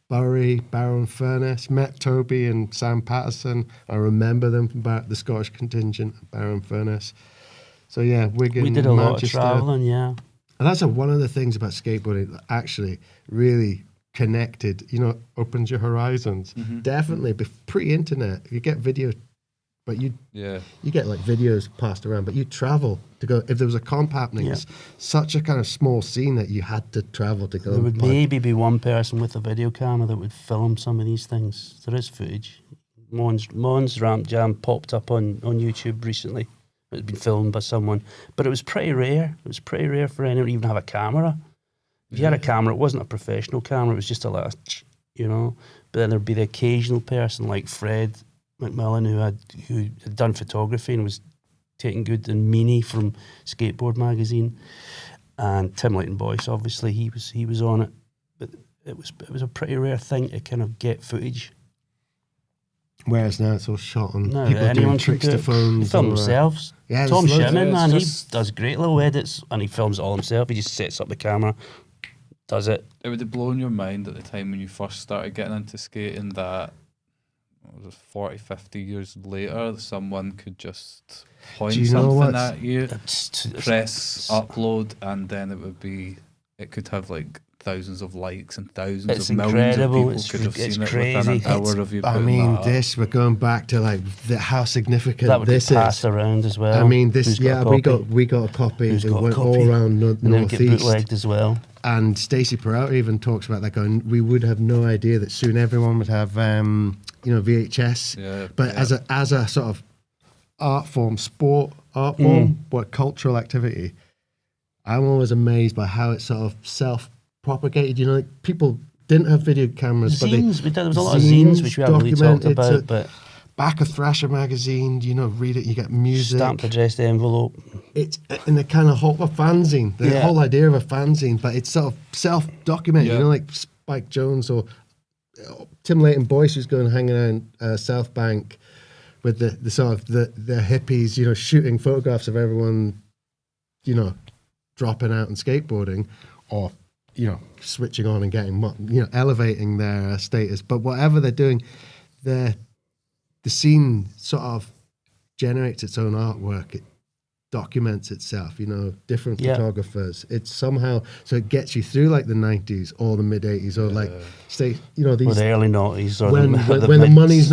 Bury, Barrow Furness, met Toby and Sam Patterson. I remember them from the Scottish contingent at Barrow Furness. So Wigan, We did a lot of Manchester. travelling, And that's one of the things about skateboarding that actually really connected, opens your horizons. Definitely, pre-internet, you get video, but you get like videos passed around, but you travel to go. If there was a comp happening, it's such a kind of small scene that you had to travel to go. There would maybe be one person with a video camera that would film some of these things. There is footage. Mon's Ramp Jam popped up on YouTube recently. It had been filmed by someone, but it was pretty rare. It was pretty rare for anyone to even have a camera. If you had a camera, it wasn't a professional camera. It was just a little, But then there'd be the occasional person like Fred McMillan who had done photography and was taking good, and Meanie from Skateboard magazine, and Tim Leighton Boyce. Obviously, he was on it, but it was a pretty rare thing to kind of get footage. Whereas now it's all shot on No, people doing anyone can tricks do to it. phones. Film themselves. Yeah, Tom there's loads Shimon, of- man, he it's just- does great little edits, and he films it all himself. He just sets up the camera, does it. It would have blown your mind at the time when you first started getting into skating that 40, 50 years later, someone could just point Do you know something what's- at you, It's press upload, and then it could have like thousands of likes and thousands It's of millions of incredible. people It's could have it's seen it crazy. within an hour of you I putting mean, that up. we're going back to like how significant that would this get passed is. around as well. I mean, Who's got a we copy? got a copy. Who's It got a went copy? all around And then it get Northeast. bootlegged as well. And Stacey Peralta even talks about that, going, we would have no idea that soon everyone would have, VHS. Yeah, But yeah. as a sort of art form, art form, what cultural activity, I'm always amazed by how it sort of self-propagated. Like people didn't have video cameras, Zines, but there was a lot of zines which we haven't really talked about, but back of Thrasher magazine, read it, you get music. stamped addressed envelope. It's in the kind of whole a fanzine, the whole idea of a fanzine, but it's sort of self-documented, Yeah. like Spike Jones or Tim Leighton Boyce, who's going hanging out South Bank with the sort of the hippies, shooting photographs of everyone, dropping out and skateboarding, or switching on and getting, elevating their status. But whatever they're doing, the scene sort of generates its own artwork. It documents itself, different photographers. It's somehow, so it gets you through like the 90s or the mid 80s or like these Or the early noughties. Or when the money's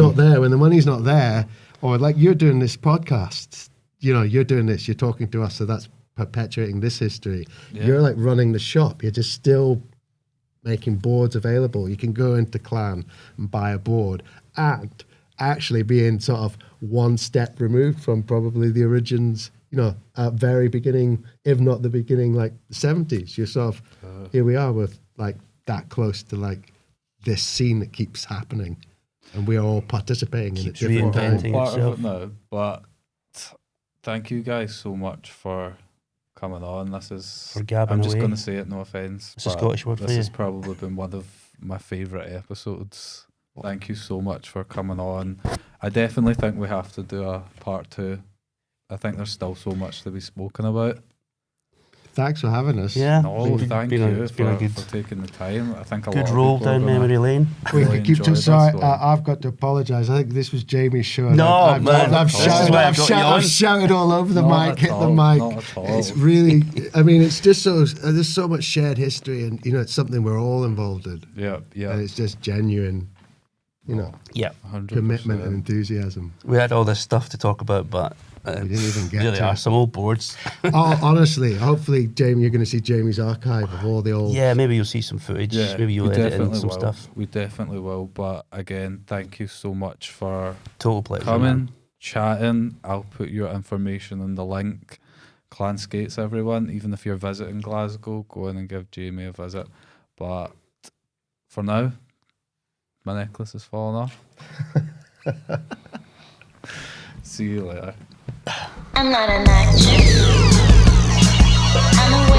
not there, or like you're doing this podcast, you're doing this, you're talking to us, so that's perpetuating this history. Yeah. You're like running the shop. You're just still making boards available. You can go into Clan and buy a board and actually being sort of one step removed from probably the origins, at very beginning, if not the beginning, like the 70s. You're sort of, here we are with like that close to like this scene that keeps happening, and we're all participating in it. Keeps different times. reinventing part itself. of it now, but thank you guys so much for coming on. This is, For gabbing I'm just away. going to say it, no offence. It's a but Scottish word for This you. has probably been one of my favourite episodes. Thank you so much for coming on. I definitely think we have to do a part 2. I think there's still so much to be spoken about. Thanks for having us. Yeah. No, thank you It's been a good, for taking the time. I think a good lot of roll people are down gonna memory lane. We really could keep enjoy to this sorry. one. I've got to apologise. I think this was Jamie's show. and No, I've man. This is shouted, why I've I've got you on. shouted all over the Not mic, at hit the all, mic. not at all. It's really, I mean, it's just so there's so much shared history, and it's something we're all involved in, Yeah, yeah. and it's just genuine, Yeah. 100%. commitment and enthusiasm. We had all this stuff to talk about, but We didn't even get really to are it. some old boards. Oh, honestly, hopefully, Jamie, you're going to see Jamie's archive of all the old. Yeah, maybe you'll see some footage. Yeah, Maybe you'll we edit in definitely some will. stuff. We definitely will. But again, thank you so much for Total pleasure. coming, man. chatting. I'll put your information in the link. Clan Skates, everyone. Even if you're visiting Glasgow, go in and give Jamie a visit. But for now, my necklace is falling off. See you later. I'm not an actress. I'm a